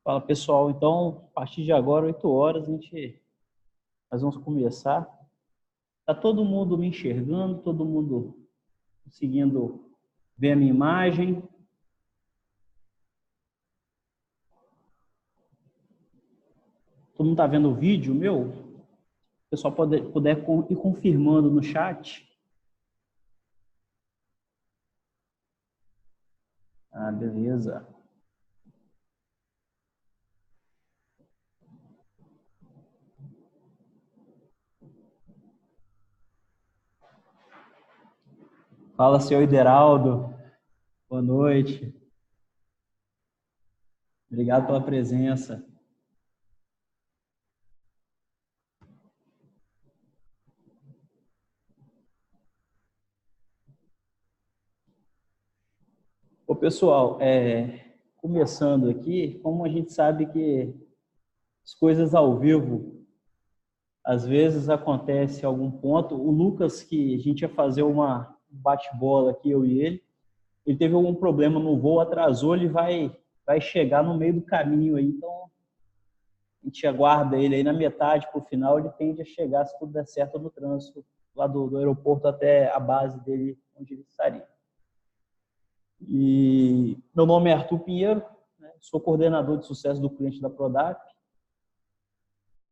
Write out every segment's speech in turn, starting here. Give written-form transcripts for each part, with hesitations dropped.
Fala pessoal, então a partir de agora, 8 horas, nós vamos começar. Está todo mundo me enxergando, todo mundo conseguindo ver a minha imagem? Todo mundo está vendo o vídeo meu? O pessoal puder ir confirmando no chat. Ah, beleza. Fala, senhor Ideraldo. Boa noite. Obrigado pela presença. Ô, pessoal, começando aqui, como a gente sabe que as coisas ao vivo, às vezes acontece algum ponto. O Lucas, que a gente ia fazer uma bate-bola aqui, eu e ele teve algum problema no voo, atrasou, ele vai chegar no meio do caminho aí, então a gente aguarda ele aí na metade para o final, ele tende a chegar, se tudo der certo, no trânsito, lá do aeroporto até a base dele, onde ele estaria. E meu nome é Arthur Pinheiro, né, sou coordenador de sucesso do cliente da Prodap,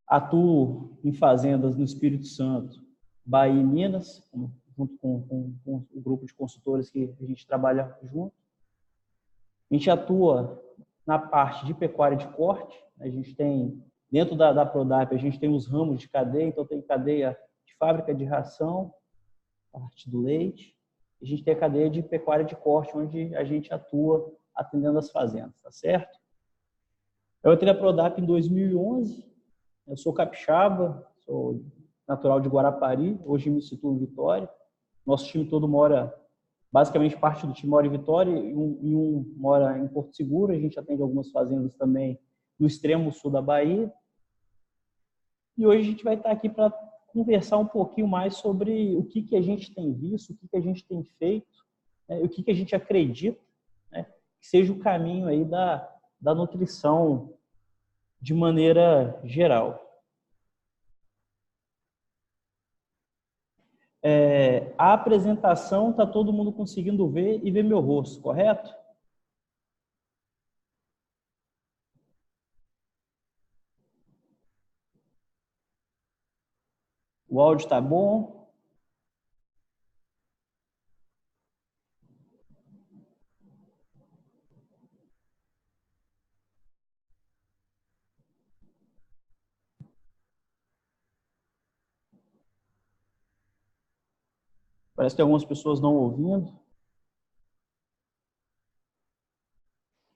atuo em fazendas no Espírito Santo, Bahia e Minas, junto com o grupo de consultores que a gente trabalha junto. A gente atua na parte de pecuária de corte. A gente tem, dentro da Prodap, a gente tem os ramos de cadeia, então tem cadeia de fábrica de ração, parte do leite. A gente tem a cadeia de pecuária de corte, onde a gente atua atendendo as fazendas, tá certo? Eu entrei na Prodap em 2011, eu sou capixaba, sou natural de Guarapari, hoje me situo em Vitória. Nosso time todo mora, basicamente parte do time mora em Vitória e um mora em Porto Seguro. A gente atende algumas fazendas também no extremo sul da Bahia. E hoje a gente vai estar aqui para conversar um pouquinho mais sobre o que a gente tem visto, o que a gente tem feito, né, o que a gente acredita, né, que seja o caminho aí da nutrição de maneira geral. A apresentação está todo mundo conseguindo ver e ver meu rosto, correto? O áudio está bom? Parece que tem algumas pessoas não ouvindo.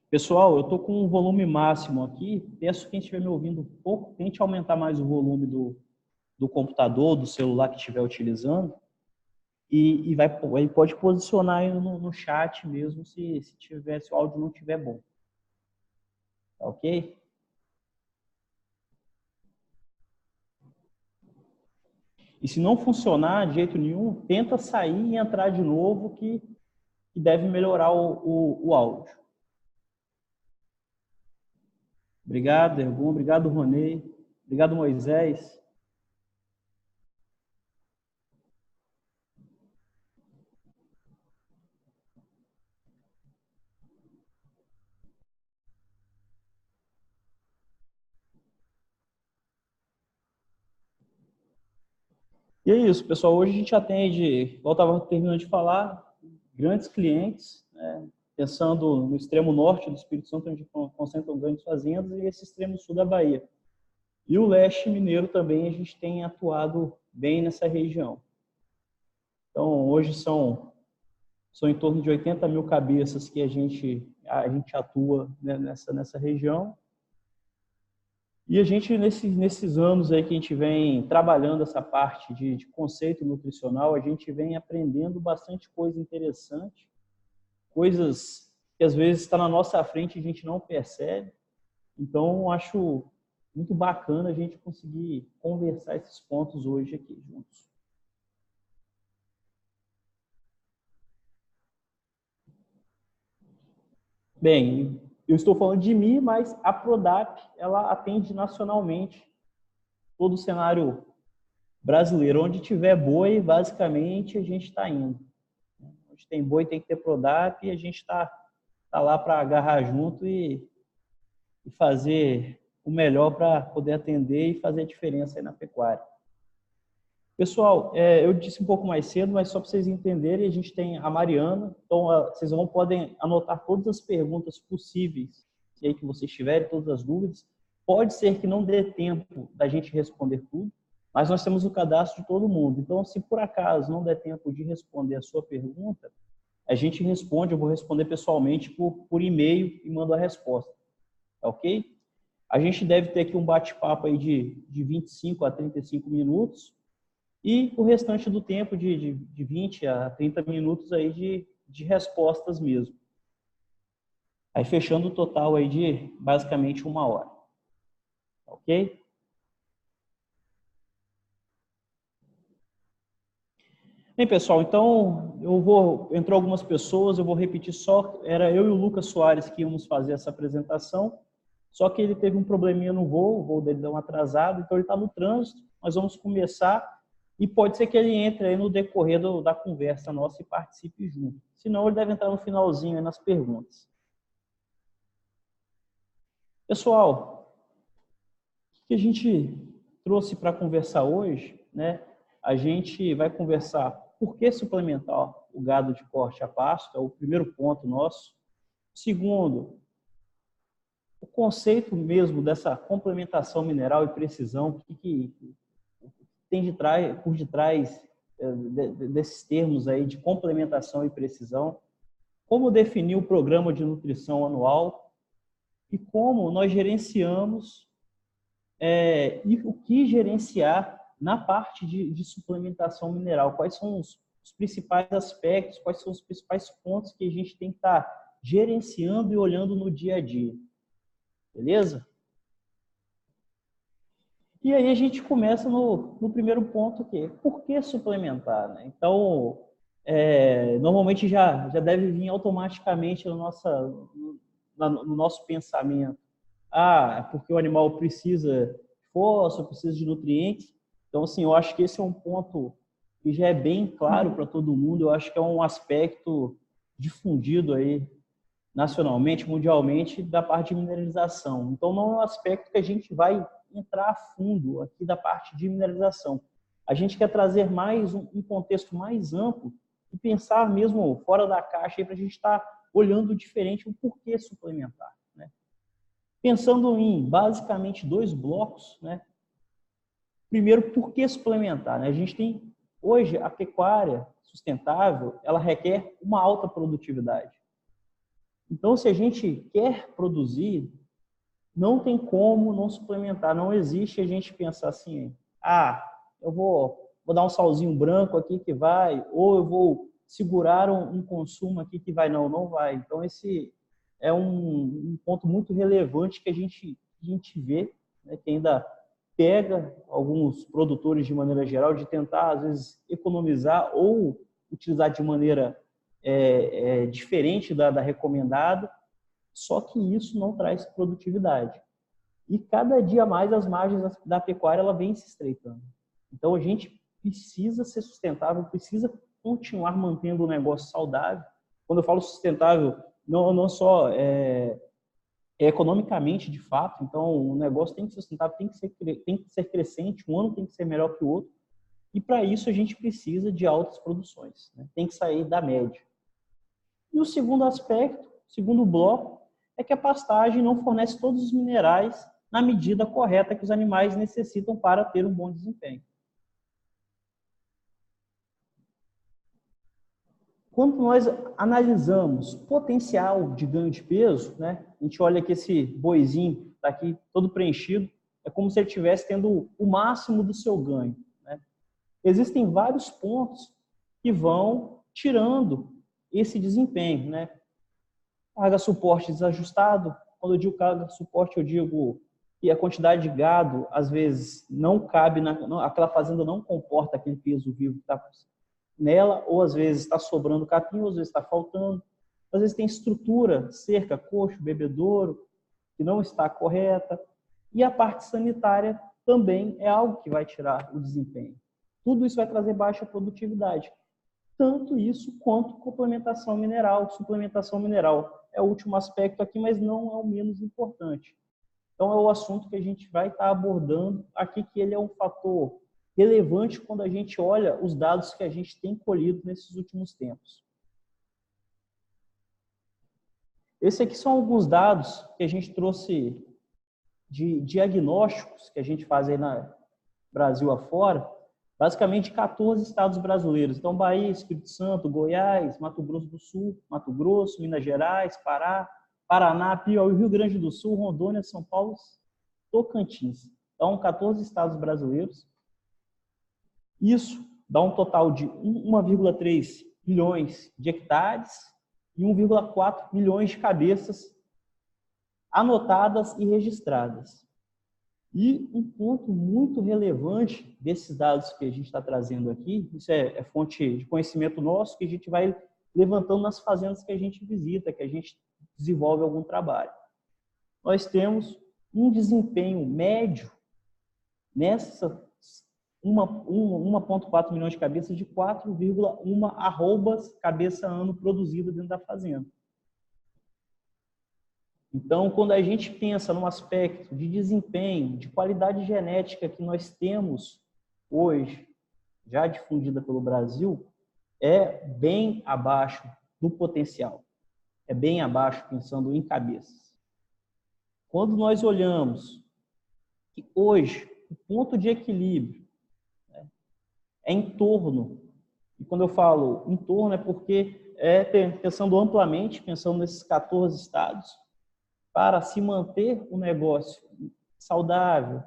Pessoal, eu estou com um volume máximo aqui. Peço que quem estiver me ouvindo um pouco, tente aumentar mais o volume do computador, do celular que estiver utilizando. E pode posicionar aí no chat mesmo se o áudio não estiver bom. Tá ok? E se não funcionar de jeito nenhum, tenta sair e entrar de novo que deve melhorar o áudio. Obrigado, Ergun. Obrigado, Ronei. Obrigado, Moisés. E é isso, pessoal. Hoje a gente atende, igual eu estava terminando de falar, grandes clientes, né? Pensando no extremo norte do Espírito Santo, onde concentram grandes fazendas, e esse extremo sul da Bahia. E o leste mineiro também, a gente tem atuado bem nessa região. Então, hoje são em torno de 80 mil cabeças que a gente atua, né, nessa região. E a gente, nesses anos aí que a gente vem trabalhando essa parte de conceito nutricional, a gente vem aprendendo bastante coisa interessante, coisas que às vezes está na nossa frente e a gente não percebe. Então, acho muito bacana a gente conseguir conversar esses pontos hoje aqui juntos. Bem, eu estou falando de mim, mas a Prodap, ela atende nacionalmente todo o cenário brasileiro. Onde tiver boi, basicamente, a gente está indo. Onde tem boi tem que ter Prodap, e a gente está lá para agarrar junto e fazer o melhor para poder atender e fazer a diferença aí na pecuária. Pessoal, eu disse um pouco mais cedo, mas só para vocês entenderem, a gente tem a Mariana, então vocês podem anotar todas as perguntas possíveis e aí que vocês tiverem, todas as dúvidas. Pode ser que não dê tempo da gente responder tudo, mas nós temos o cadastro de todo mundo. Então, se por acaso não der tempo de responder a sua pergunta, a gente responde, eu vou responder pessoalmente por e-mail e mando a resposta. Tá ok? A gente deve ter aqui um bate-papo aí de 25 a 35 minutos e o restante do tempo de 20 a 30 minutos aí de respostas mesmo. Aí fechando o total aí de basicamente 1 hora. Ok? Bem, pessoal, então entrou algumas pessoas, eu vou repetir só, era eu e o Lucas Soares que íamos fazer essa apresentação, só que ele teve um probleminha no voo, o voo dele deu um atrasado, então ele está no trânsito, nós vamos começar e pode ser que ele entre aí no decorrer da conversa nossa e participe junto. Senão ele deve entrar no finalzinho aí nas perguntas. Pessoal, o que a gente trouxe para conversar hoje, né? A gente vai conversar por que suplementar o gado de corte a pasto, é o primeiro ponto nosso. Segundo, o conceito mesmo dessa complementação mineral e precisão, o que tem por detrás desses termos aí de complementação e precisão, como definir o programa de nutrição anual e como nós gerenciamos e o que gerenciar na parte de suplementação mineral. Quais são os principais aspectos, quais são os principais pontos que a gente tem que estar gerenciando e olhando no dia a dia. Beleza? E aí a gente começa no primeiro ponto, que é por que suplementar? Né? Então, normalmente já deve vir automaticamente no nosso pensamento. É porque o animal precisa de fósforo, precisa de nutrientes. Então, assim, eu acho que esse é um ponto que já é bem claro para todo mundo. Eu acho que é um aspecto difundido aí nacionalmente, mundialmente, da parte de mineralização. Então, não é um aspecto que a gente vai entrar a fundo aqui da parte de mineralização. A gente quer trazer mais um contexto mais amplo e pensar mesmo fora da caixa para a gente estar olhando diferente o porquê suplementar. Né? Pensando em basicamente 2 blocos, né? Primeiro, por que suplementar? Né? A gente tem, hoje, a pecuária sustentável, ela requer uma alta produtividade. Então, se a gente quer produzir, não tem como não suplementar. Não existe a gente pensar assim, eu vou dar um salzinho branco aqui que vai, ou eu vou segurar um consumo aqui que vai. Não vai. Então, esse é um ponto muito relevante que a gente vê, né, que ainda pega alguns produtores de maneira geral de tentar, às vezes, economizar ou utilizar de maneira diferente da recomendada, só que isso não traz produtividade. E cada dia mais as margens da pecuária ela vem se estreitando. Então a gente precisa ser sustentável, precisa continuar mantendo o negócio saudável. Quando eu falo sustentável, não só economicamente de fato, então o negócio tem que ser sustentável, tem que ser crescente, um ano tem que ser melhor que o outro. E para isso a gente precisa de altas produções, né? Tem que sair da média. E o segundo aspecto, segundo bloco, é que a pastagem não fornece todos os minerais na medida correta que os animais necessitam para ter um bom desempenho. Quando nós analisamos potencial de ganho de peso, né, a gente olha que esse boizinho está aqui todo preenchido, é como se ele estivesse tendo o máximo do seu ganho. Né? Existem vários pontos que vão tirando esse desempenho. Né? Carga suporte desajustado. Quando eu digo carga suporte, eu digo que a quantidade de gado, às vezes, não cabe, aquela fazenda não comporta aquele peso vivo que está nela, ou às vezes está sobrando capim, ou às vezes está faltando. às vezes tem estrutura, cerca, coxo, bebedouro, que não está correta. E a parte sanitária também é algo que vai tirar o desempenho. Tudo isso vai trazer baixa produtividade. Tanto isso quanto complementação mineral, suplementação mineral. É o último aspecto aqui, mas não é o menos importante. Então, é o assunto que a gente vai estar abordando aqui, que ele é um fator relevante quando a gente olha os dados que a gente tem colhido nesses últimos tempos. Esses aqui são alguns dados que a gente trouxe de diagnósticos que a gente faz aí na Brasil afora, basicamente 14 estados brasileiros. Então, Bahia, Espírito Santo, Goiás, Mato Grosso do Sul, Mato Grosso, Minas Gerais, Pará, Paraná, Piauí, Rio Grande do Sul, Rondônia, São Paulo, Tocantins. Então, 14 estados brasileiros. Isso dá um total de 1,3 milhões de hectares e 1,4 milhões de cabeças anotadas e registradas. E um ponto muito relevante desses dados que a gente está trazendo aqui, isso é fonte de conhecimento nosso, que a gente vai levantando nas fazendas que a gente visita, que a gente desenvolve algum trabalho. Nós temos um desempenho médio nessa 1,4 milhões de cabeças de 4,1 arrobas cabeça ano produzido dentro da fazenda. Então, quando a gente pensa no aspecto de desempenho, de qualidade genética que nós temos hoje, já difundida pelo Brasil, é bem abaixo do potencial. É bem abaixo, pensando em cabeças. Quando nós olhamos que hoje o ponto de equilíbrio é em torno, e quando eu falo em torno é porque pensando amplamente, pensando nesses 14 estados, para se manter o negócio saudável,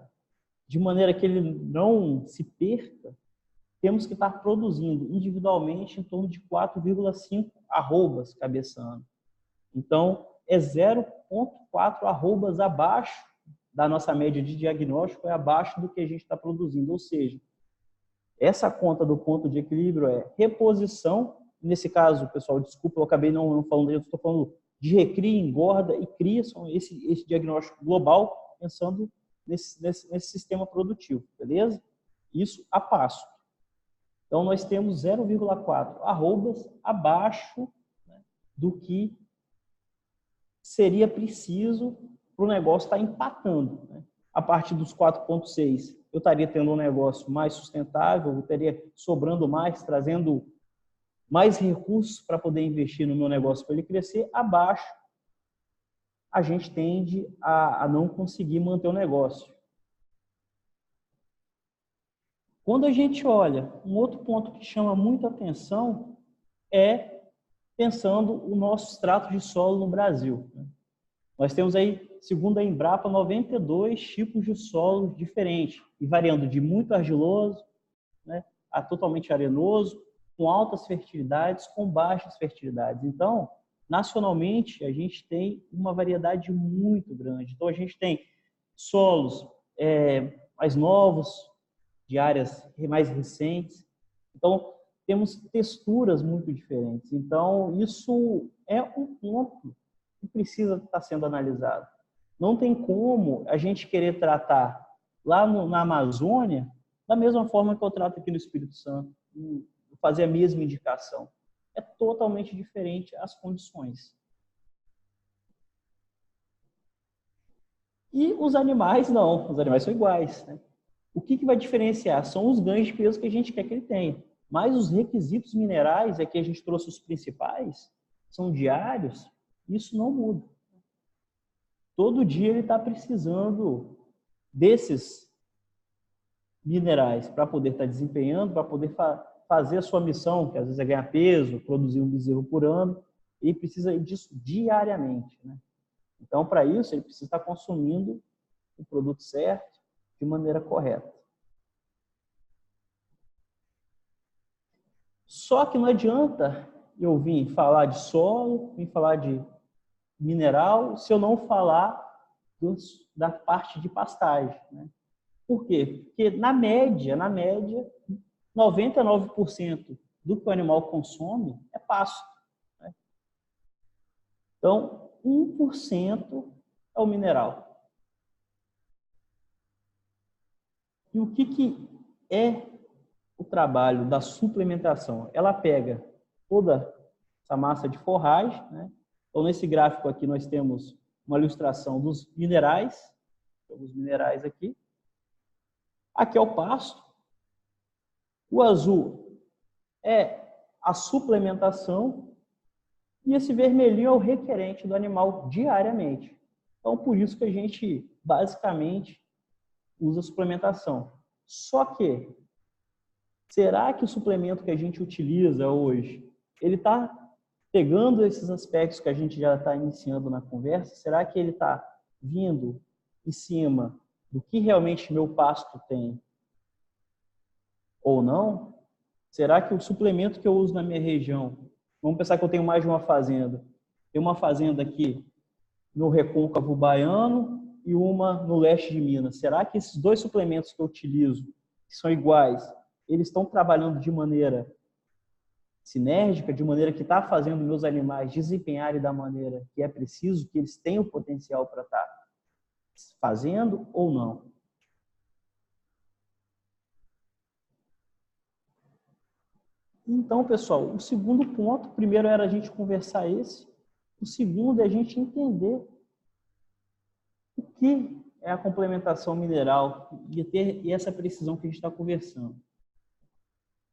de maneira que ele não se perca, temos que estar produzindo individualmente em torno de 4,5 arrobas cabeça ano. Então, é 0,4 arrobas abaixo da nossa média de diagnóstico, é abaixo do que a gente está produzindo. Ou seja, essa conta do ponto de equilíbrio é reposição. Nesse caso, pessoal, desculpa, eu acabei não falando, eu estou falando de recria, engorda e cria, são esse diagnóstico global, pensando nesse sistema produtivo, beleza? Isso a passo. Então, nós temos 0,4 arrobas abaixo, né, do que seria preciso para o negócio estar empatando. Né? A partir dos 4,6, eu estaria tendo um negócio mais sustentável, eu estaria sobrando mais, trazendo mais recursos para poder investir no meu negócio para ele crescer. Abaixo, a gente tende a não conseguir manter o negócio. Quando a gente olha, um outro ponto que chama muita atenção é pensando o nosso extrato de solo no Brasil. Nós temos aí, segundo a Embrapa, 92 tipos de solo diferentes, e variando de muito argiloso, né, a totalmente arenoso, com altas fertilidades, com baixas fertilidades. Então, nacionalmente, a gente tem uma variedade muito grande. Então, a gente tem solos mais novos, de áreas mais recentes. Então, temos texturas muito diferentes. Então, isso é um ponto que precisa estar sendo analisado. Não tem como a gente querer tratar lá na Amazônia da mesma forma que eu trato aqui no Espírito Santo, fazer a mesma indicação. É totalmente diferente as condições. E os animais não, os animais são iguais, né? O que vai diferenciar? São os ganhos de peso que a gente quer que ele tenha. Mas os requisitos minerais, aqui a gente trouxe os principais, são diários, isso não muda. Todo dia ele está precisando desses minerais para poder estar desempenhando, para poder fazer a sua missão, que às vezes é ganhar peso, produzir um bezerro por ano, e precisa disso diariamente. Né? Então, para isso, ele precisa estar consumindo o produto certo, de maneira correta. Só que não adianta eu vir falar de solo, vir falar de mineral, se eu não falar da parte de pastagem. Né? Por quê? Porque, na média, 99% do que o animal consome é pasto. Né? Então, 1% é o mineral. E o que é o trabalho da suplementação? Ela pega toda essa massa de forragem, né? Então, nesse gráfico aqui, nós temos uma ilustração dos minerais, os minerais aqui. Aqui é o pasto. O azul é a suplementação e esse vermelhinho é o requerente do animal diariamente. Então, por isso que a gente, basicamente, usa suplementação. Só que, será que o suplemento que a gente utiliza hoje, ele está pegando esses aspectos que a gente já está iniciando na conversa? Será que ele está vindo em cima do que realmente meu pasto tem ou não? Será que o suplemento que eu uso na minha região, vamos pensar que eu tenho mais de uma fazenda, tem uma fazenda aqui no Recôncavo Baiano e uma no leste de Minas. Será que esses dois suplementos que eu utilizo, que são iguais, eles estão trabalhando de maneira sinérgica, de maneira que está fazendo meus animais desempenharem da maneira que é preciso, que eles têm o potencial para estar fazendo ou não? Então, pessoal, o segundo ponto, primeiro era a gente conversar esse, o segundo é a gente entender o que é a complementação mineral e ter essa precisão que a gente está conversando.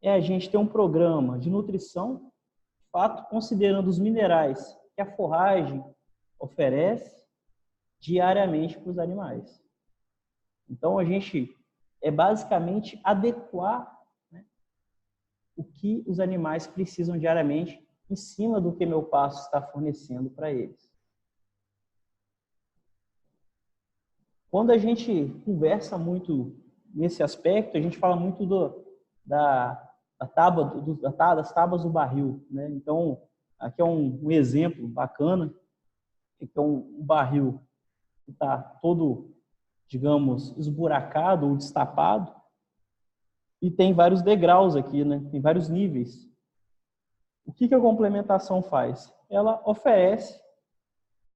É a gente ter um programa de nutrição, de fato, considerando os minerais que a forragem oferece diariamente para os animais. Então, a gente é basicamente adequar, né, o que os animais precisam diariamente em cima do que meu pasto está fornecendo para eles. Quando a gente conversa muito nesse aspecto, a gente fala muito das tábuas do barril, né? Então, aqui é um exemplo bacana, que é um barril que está todo, digamos, esburacado ou destapado, e tem vários degraus aqui, né? Tem vários níveis. O que a complementação faz? Ela oferece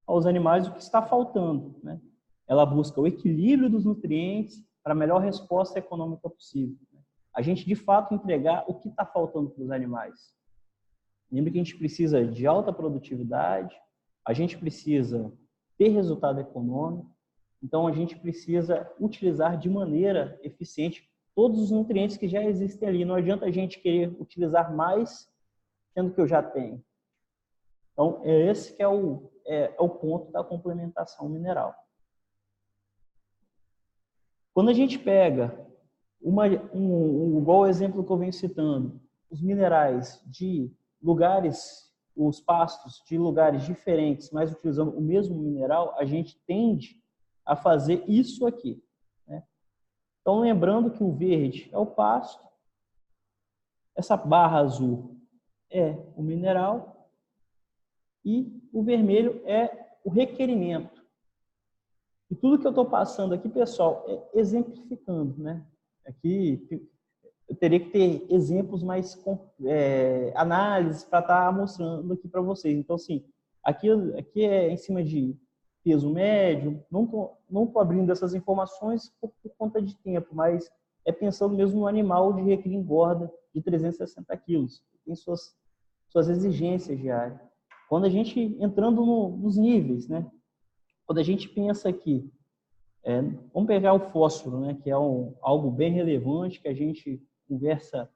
aos animais o que está faltando, né? Ela busca o equilíbrio dos nutrientes para a melhor resposta econômica possível. A gente, de fato, entregar o que está faltando para os animais. Lembra que a gente precisa de alta produtividade, a gente precisa ter resultado econômico, então a gente precisa utilizar de maneira eficiente todos os nutrientes que já existem ali. Não adianta a gente querer utilizar mais, sendo que eu já tenho. Então, esse que é o ponto da complementação mineral. Quando a gente pega, igual o exemplo que eu venho citando, os minerais de lugares, os pastos de lugares diferentes, mas utilizando o mesmo mineral, a gente tende a fazer isso aqui, né? Então, lembrando que o verde é o pasto, essa barra azul é o mineral e o vermelho é o requerimento. E tudo que eu estou passando aqui, pessoal, é exemplificando, né? Aqui eu teria que ter exemplos mais análises para estar mostrando aqui para vocês. Então, assim, aqui é em cima de peso médio. Não tô abrindo essas informações por conta de tempo, mas é pensando mesmo no animal de recria e engorda de 360 quilos. Tem suas exigências diárias. Quando a gente entrando nos níveis, né? Quando a gente pensa aqui, vamos pegar o fósforo, né, que é algo bem relevante, que a gente conversa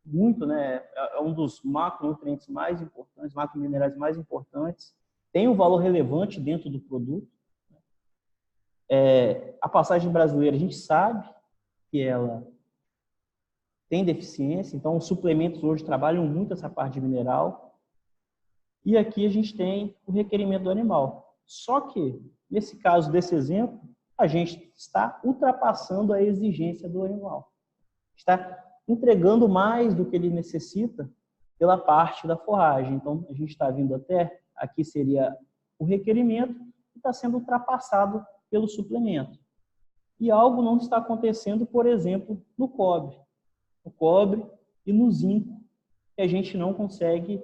muito, né, é um dos macronutrientes mais importantes, macrominerais mais importantes, tem um valor relevante dentro do produto. A pastagem brasileira, a gente sabe que ela tem deficiência, então os suplementos hoje trabalham muito essa parte de mineral, e aqui a gente tem o requerimento do animal. Só que, nesse caso desse exemplo, a gente está ultrapassando a exigência do animal. Está entregando mais do que ele necessita pela parte da forragem. Então, a gente está vindo até, aqui seria o requerimento, e está sendo ultrapassado pelo suplemento. E algo não está acontecendo, por exemplo, no cobre. No cobre e no zinco, que a gente não consegue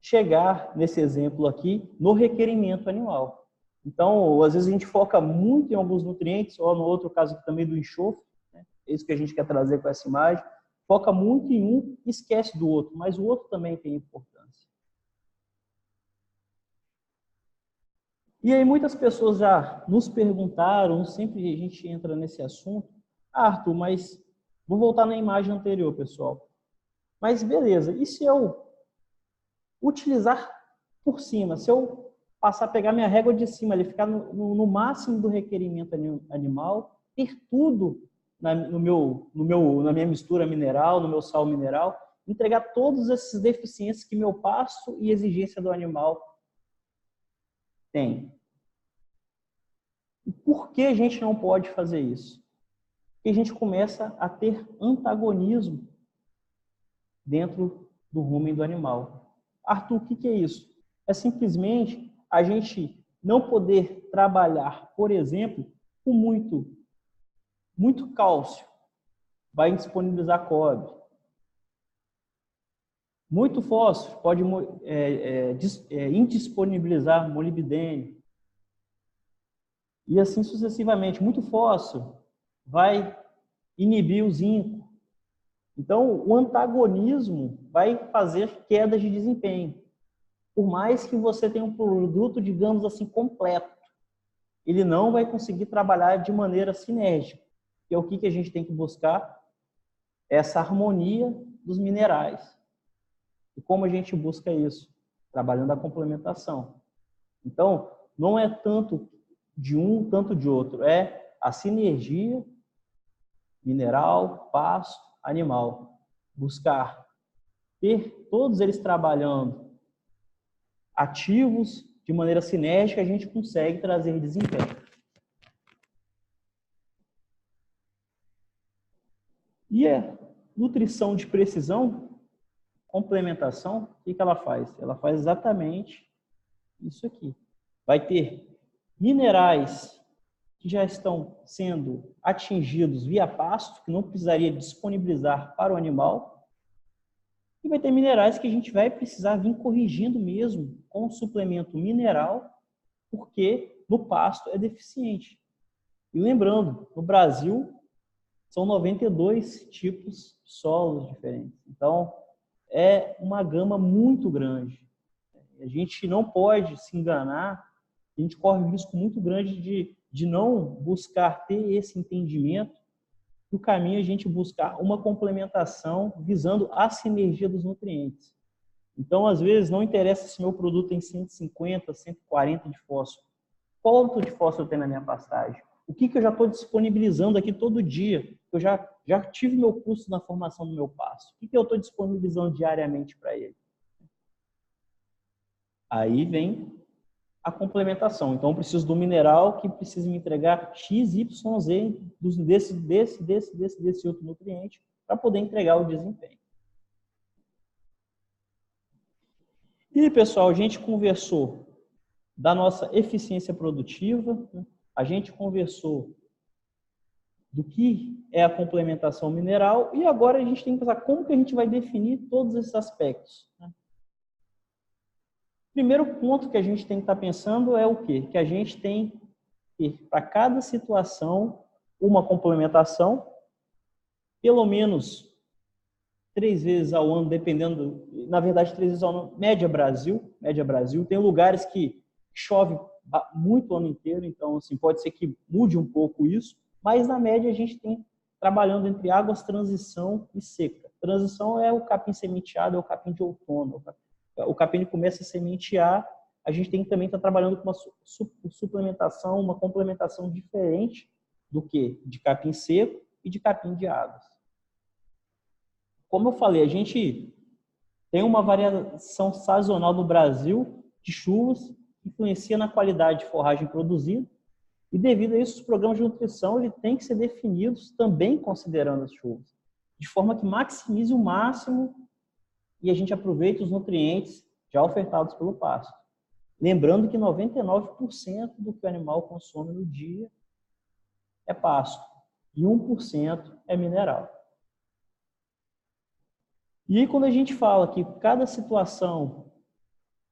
chegar, nesse exemplo aqui, no requerimento animal. Então, às vezes a gente foca muito em alguns nutrientes, ou no outro caso aqui também do enxofre, né? É isso que a gente quer trazer com essa imagem. Foca muito em um e esquece do outro, mas o outro também tem importância. E aí muitas pessoas já nos perguntaram, sempre a gente entra nesse assunto, Arthur, mas vou voltar na imagem anterior, pessoal. Mas beleza, e se eu utilizar por cima, se eu passar a pegar minha régua de cima, ele ficar no máximo do requerimento animal, ter tudo na minha mistura mineral, no meu sal mineral, entregar todas essas deficiências que meu pasto e exigência do animal tem. E por que a gente não pode fazer isso? Porque a gente começa a ter antagonismo dentro do rumen do animal. Arthur, o que é isso? É simplesmente a gente não poder trabalhar, por exemplo, com muito cálcio. Vai indisponibilizar cobre. Muito fósforo pode indisponibilizar molibdênio. E assim sucessivamente. Muito fósforo vai inibir o zinco. Então, o antagonismo vai fazer quedas de desempenho. Por mais que você tenha um produto, digamos assim, completo, ele não vai conseguir trabalhar de maneira sinérgica. E é o que a gente tem que buscar? Essa harmonia dos minerais. E como a gente busca isso? Trabalhando a complementação. Então, não é tanto de um, tanto de outro. É a sinergia mineral, pasto, animal. Buscar ter todos eles trabalhando ativos, de maneira sinérgica, a gente consegue trazer desempenho. E a nutrição de precisão, complementação, o que ela faz? Ela faz exatamente isso aqui. Vai ter minerais que já estão sendo atingidos via pasto, que não precisaria disponibilizar para o animal, e vai ter minerais que a gente vai precisar vir corrigindo mesmo com suplemento mineral, porque no pasto é deficiente. E lembrando, no Brasil são 92 tipos de solos diferentes. Então, é uma gama muito grande. A gente não pode se enganar, a gente corre um risco muito grande de não buscar ter esse entendimento, e o caminho é a gente buscar uma complementação visando a sinergia dos nutrientes. Então, às vezes, não interessa se meu produto tem 150, 140 de fósforo. Quanto de fósforo tem na minha pastagem? O que eu já estou disponibilizando aqui todo dia? Eu já tive meu custo na formação do meu pasto. O que eu estou disponibilizando diariamente para ele? Aí vem a complementação. Então, eu preciso do mineral que precisa me entregar X, Y, Z desse outro nutriente para poder entregar o desempenho. E, pessoal, a gente conversou da nossa eficiência produtiva, a gente conversou do que é a complementação mineral e agora a gente tem que pensar como que a gente vai definir todos esses aspectos. Primeiro ponto que a gente tem que estar pensando é o quê? Que a gente tem que ter para cada situação uma complementação, pelo menos 3 vezes ao ano, dependendo, na verdade 3 vezes ao ano, média Brasil, tem lugares que chove muito o ano inteiro, então assim, pode ser que mude um pouco isso, mas na média a gente tem trabalhando entre águas transição e seca. Transição é o capim sementeado, é o capim de outono. O capim começa a sementear, a gente tem que também estar trabalhando com uma suplementação, uma complementação diferente do que de capim seco e de capim de águas. Como eu falei, a gente tem uma variação sazonal no Brasil de chuvas, que influencia na qualidade de forragem produzida, e devido a isso, os programas de nutrição ele tem que ser definidos também considerando as chuvas, de forma que maximize o máximo e a gente aproveite os nutrientes já ofertados pelo pasto. Lembrando que 99% do que o animal consome no dia é pasto e 1% é mineral. E aí, quando a gente fala que cada situação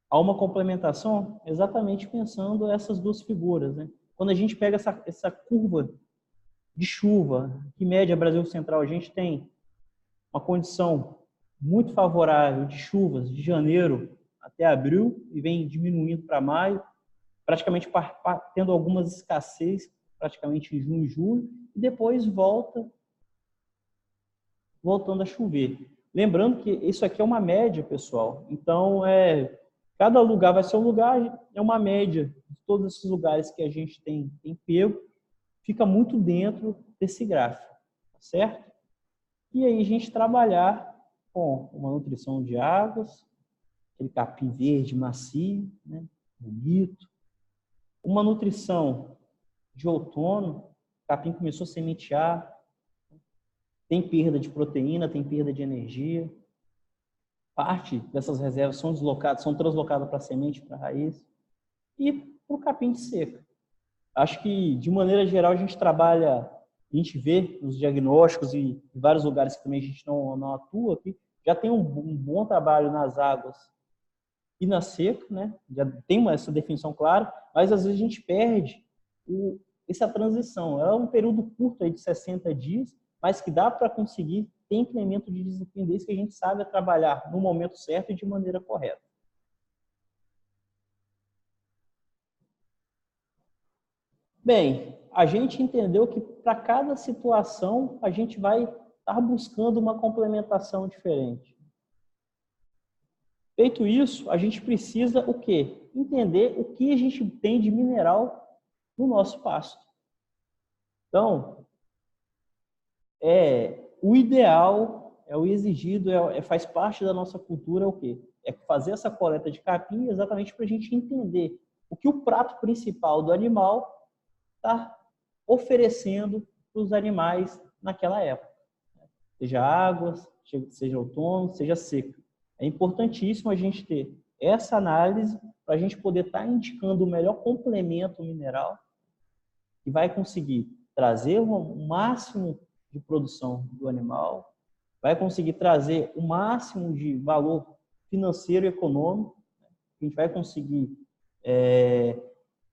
há uma complementação exatamente pensando essas duas figuras, né? Quando a gente pega essa curva de chuva que mede a Brasil Central, a gente tem uma condição muito favorável de chuvas de janeiro até abril e vem diminuindo para maio, praticamente tendo algumas escassez praticamente em junho e julho, e depois voltando a chover. Lembrando que isso aqui é uma média, pessoal. Então, cada lugar vai ser um lugar, é uma média de todos esses lugares que a gente tem pego, fica muito dentro desse gráfico, certo? E aí a gente trabalhar com uma nutrição de águas, aquele capim verde macio, né, bonito, uma nutrição de outono, o capim começou a sementear, tem perda de proteína, tem perda de energia. Parte dessas reservas são translocadas para a semente, para a raiz e para o capim de seca. Acho que, de maneira geral, a gente vê nos diagnósticos e em vários lugares que também a gente não atua aqui, já tem um bom trabalho nas águas e na seca, né? Já tem essa definição clara, mas às vezes a gente perde essa transição. É um período curto aí de 60 dias, mas que dá para conseguir ter incremento de desempenho desse que a gente sabe trabalhar no momento certo e de maneira correta. Bem, a gente entendeu que para cada situação a gente vai estar buscando uma complementação diferente. Feito isso, a gente precisa o quê? Entender o que a gente tem de mineral no nosso pasto. Então, o ideal, o exigido, faz parte da nossa cultura, é o quê? É fazer essa coleta de capim exatamente para a gente entender o que o prato principal do animal está oferecendo para os animais naquela época. Seja águas, seja outono, seja seca. É importantíssimo a gente ter essa análise para a gente poder estar indicando o melhor complemento mineral que vai conseguir trazer o máximo de produção do animal, vai conseguir trazer o máximo de valor financeiro e econômico, a gente vai conseguir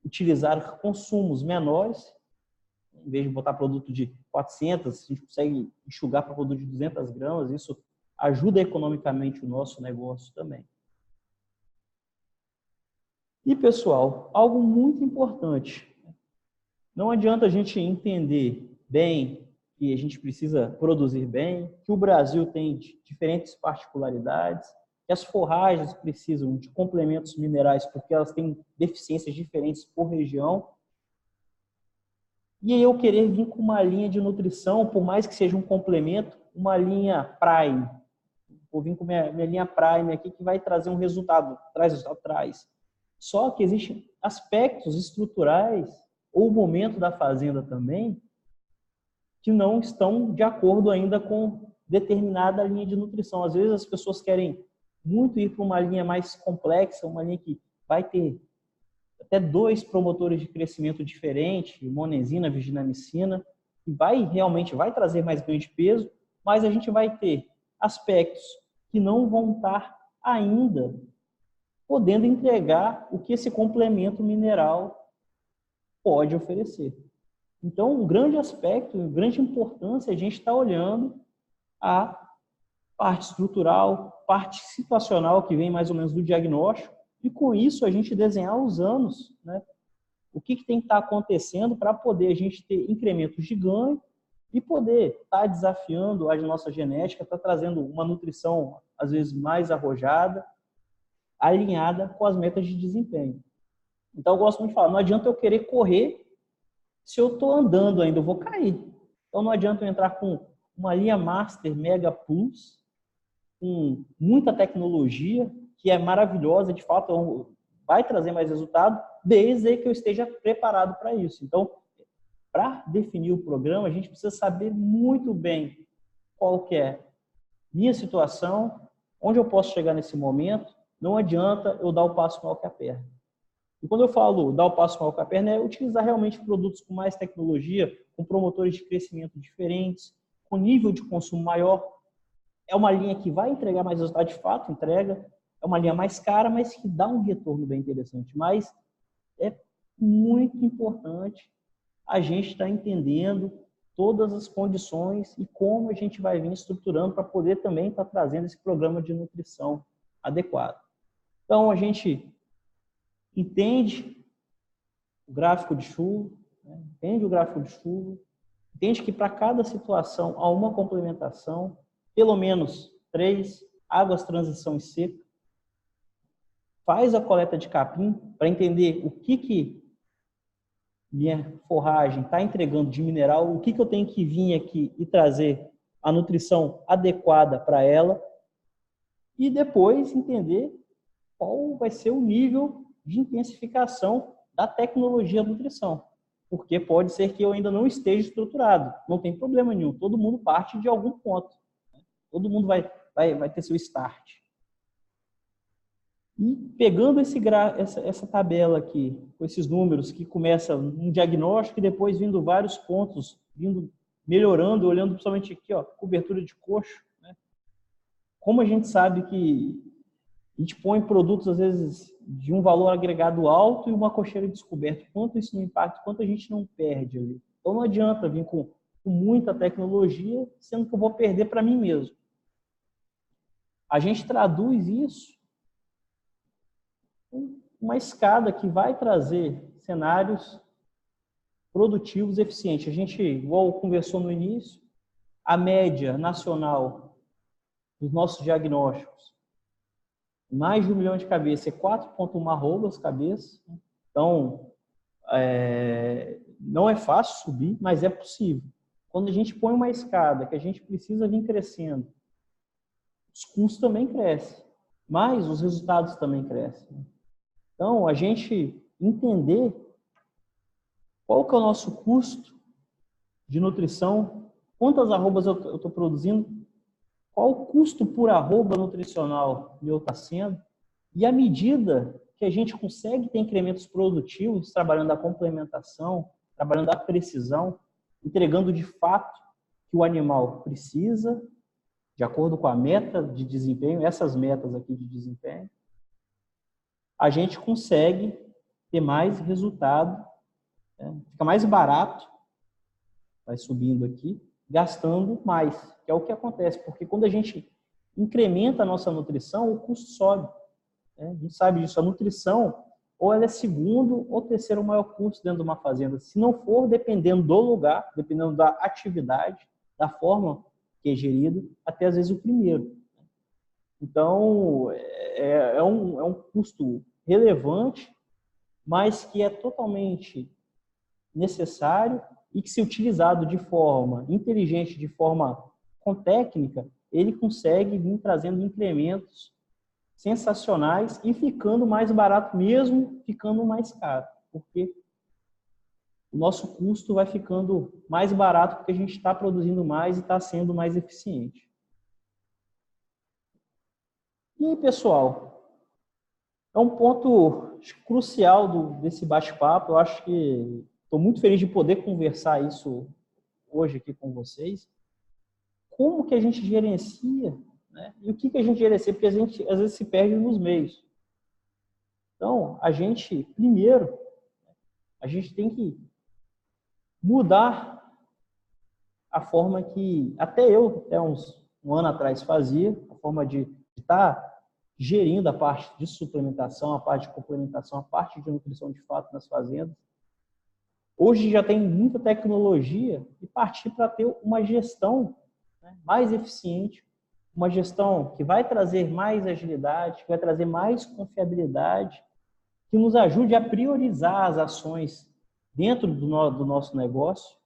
utilizar consumos menores, em vez de botar produto de 400, a gente consegue enxugar para produto de 200 gramas, isso ajuda economicamente o nosso negócio também. E, pessoal, algo muito importante, não adianta a gente entender bem que a gente precisa produzir bem, que o Brasil tem diferentes particularidades, que as forragens precisam de complementos minerais porque elas têm deficiências diferentes por região. E aí eu querer vir com uma linha de nutrição, por mais que seja um complemento, uma linha Prime. Vou vir com minha linha Prime aqui que vai trazer um resultado, traz. Só que existem aspectos estruturais ou o momento da fazenda também que não estão de acordo ainda com determinada linha de nutrição. Às vezes as pessoas querem muito ir para uma linha mais complexa, uma linha que vai ter até 2 promotores de crescimento diferentes, monensina, virginamicina, que realmente vai trazer mais ganho de peso, mas a gente vai ter aspectos que não vão estar ainda podendo entregar o que esse complemento mineral pode oferecer. Então, um grande aspecto, uma grande importância, a gente está olhando a parte estrutural, parte situacional, que vem mais ou menos do diagnóstico, e com isso a gente desenhar os anos, né? O que tem que estar acontecendo para poder a gente ter incrementos de ganho e poder estar desafiando a nossa genética, estar trazendo uma nutrição, às vezes, mais arrojada, alinhada com as metas de desempenho. Então, eu gosto muito de falar, não adianta eu querer correr se eu estou andando ainda, eu vou cair. Então, não adianta eu entrar com uma linha Master Mega Plus, com muita tecnologia, que é maravilhosa, de fato, vai trazer mais resultado, desde que eu esteja preparado para isso. Então, para definir o programa, a gente precisa saber muito bem qual que é minha situação, onde eu posso chegar nesse momento. Não adianta eu dar o passo maior que a perna. E quando eu falo dar o passo maior que a perna, é utilizar realmente produtos com mais tecnologia, com promotores de crescimento diferentes, com nível de consumo maior. É uma linha que vai entregar mais resultado, de fato, entrega, é uma linha mais cara, mas que dá um retorno bem interessante. Mas é muito importante a gente estar entendendo todas as condições e como a gente vai vir estruturando para poder também estar trazendo esse programa de nutrição adequado. Então, a gente entende o gráfico de chuva, né? Entende o gráfico de chuva, entende que para cada situação há uma complementação, pelo menos 3, águas, transição e seca, faz a coleta de capim para entender o que minha forragem está entregando de mineral, o que eu tenho que vir aqui e trazer a nutrição adequada para ela, e depois entender qual vai ser o nível de intensificação da tecnologia da nutrição. Porque pode ser que eu ainda não esteja estruturado, não tem problema nenhum, todo mundo parte de algum ponto. Todo mundo vai ter seu start. E pegando essa tabela aqui, com esses números, que começa um diagnóstico e depois vindo vários pontos, vindo melhorando, olhando principalmente aqui, ó, cobertura de coxo, né? Como a gente sabe que a gente põe produtos, às vezes, de um valor agregado alto e uma cocheira descoberta, quanto isso não impacta, quanto a gente não perde ali. Então não adianta vir com muita tecnologia, sendo que eu vou perder para mim mesmo. A gente traduz isso uma escada que vai trazer cenários produtivos eficientes. A gente, igual conversou no início, a média nacional dos nossos diagnósticos, mais de 1 milhão de cabeças, é 4,1 arrobas cabeça. Então, não é fácil subir, mas é possível. Quando a gente põe uma escada que a gente precisa vir crescendo, os custos também crescem, mas os resultados também crescem. Então, a gente entender qual que é o nosso custo de nutrição, quantas arrobas eu estou produzindo, qual o custo por arroba nutricional meu está sendo, e à medida que a gente consegue ter incrementos produtivos, trabalhando a complementação, trabalhando a precisão, entregando de fato que o animal precisa, de acordo com a meta de desempenho, essas metas aqui de desempenho, a gente consegue ter mais resultado, né? Fica mais barato, vai subindo aqui, gastando mais, que é o que acontece, porque quando a gente incrementa a nossa nutrição, o custo sobe, né? A gente sabe disso, a nutrição, ou ela é segundo ou terceiro maior custo dentro de uma fazenda. Se não for, dependendo do lugar, dependendo da atividade, da forma que é gerida, até às vezes o primeiro. Então, é um custo relevante, mas que é totalmente necessário e que, se utilizado de forma inteligente, de forma com técnica, ele consegue vir trazendo incrementos sensacionais e ficando mais barato mesmo, ficando mais caro, porque o nosso custo vai ficando mais barato porque a gente está produzindo mais e está sendo mais eficiente. E aí, pessoal, é um ponto crucial desse bate-papo. Eu acho que estou muito feliz de poder conversar isso hoje aqui com vocês. Como que a gente gerencia, né? E o que a gente gerencia? Porque a gente, às vezes, se perde nos meios. Então, a gente, primeiro, a gente tem que mudar a forma que até um ano atrás fazia, a forma de estar gerindo a parte de suplementação, a parte de complementação, a parte de nutrição de fato nas fazendas. Hoje já tem muita tecnologia e partir para ter uma gestão, né, mais eficiente, uma gestão que vai trazer mais agilidade, que vai trazer mais confiabilidade, que nos ajude a priorizar as ações dentro do nosso negócio.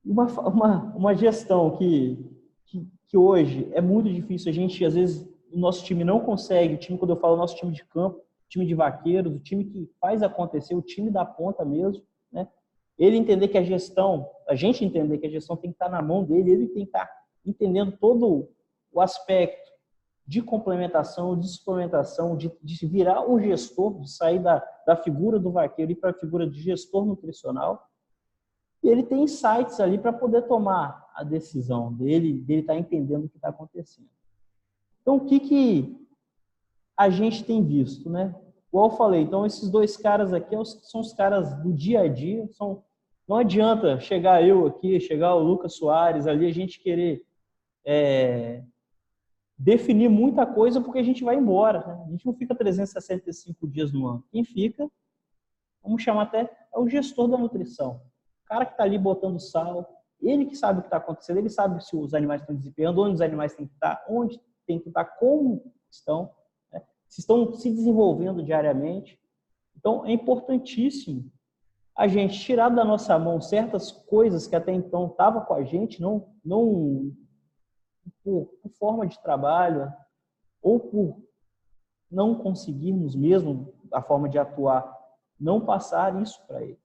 Uma gestão que hoje é muito difícil. A gente, às vezes, o nosso time não consegue, quando eu falo nosso time de campo, time de vaqueiros, o time que faz acontecer, o time da ponta mesmo, né? Ele entender que a gente entender que a gestão tem que estar na mão dele, ele tem que estar entendendo todo o aspecto de complementação, de suplementação, de virar um gestor, de sair da figura do vaqueiro e para a figura de gestor nutricional. E ele tem insights ali para poder tomar a decisão dele estar entendendo o que está acontecendo. Então, o que a gente tem visto, né? Igual eu falei, então esses dois caras aqui são os caras do dia a dia. Não adianta chegar eu aqui, chegar o Lucas Soares ali, a gente querer definir muita coisa porque a gente vai embora. Né? A gente não fica 365 dias no ano. Quem fica, vamos chamar até, é o gestor da nutrição. O cara que está ali botando sal, ele que sabe o que está acontecendo, ele sabe se os animais estão desempenhando, onde os animais têm que estar, onde tem que estar, como estão, né? Se estão se desenvolvendo diariamente. Então, é importantíssimo a gente tirar da nossa mão certas coisas que até então estavam com a gente, não por forma de trabalho ou por não conseguirmos mesmo a forma de atuar, não passar isso para ele.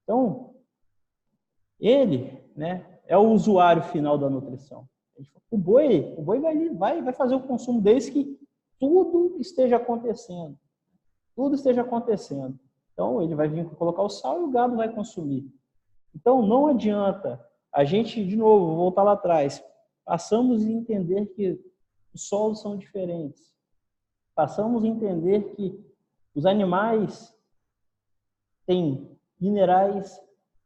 Então, ele, né, é o usuário final da nutrição. O boi vai fazer o consumo desde que tudo esteja acontecendo. Tudo esteja acontecendo. Então, ele vai vir colocar o sal e o gado vai consumir. Então, não adianta a gente, de novo, voltar lá atrás. Passamos a entender que os solos são diferentes. Passamos a entender que os animais têm minerais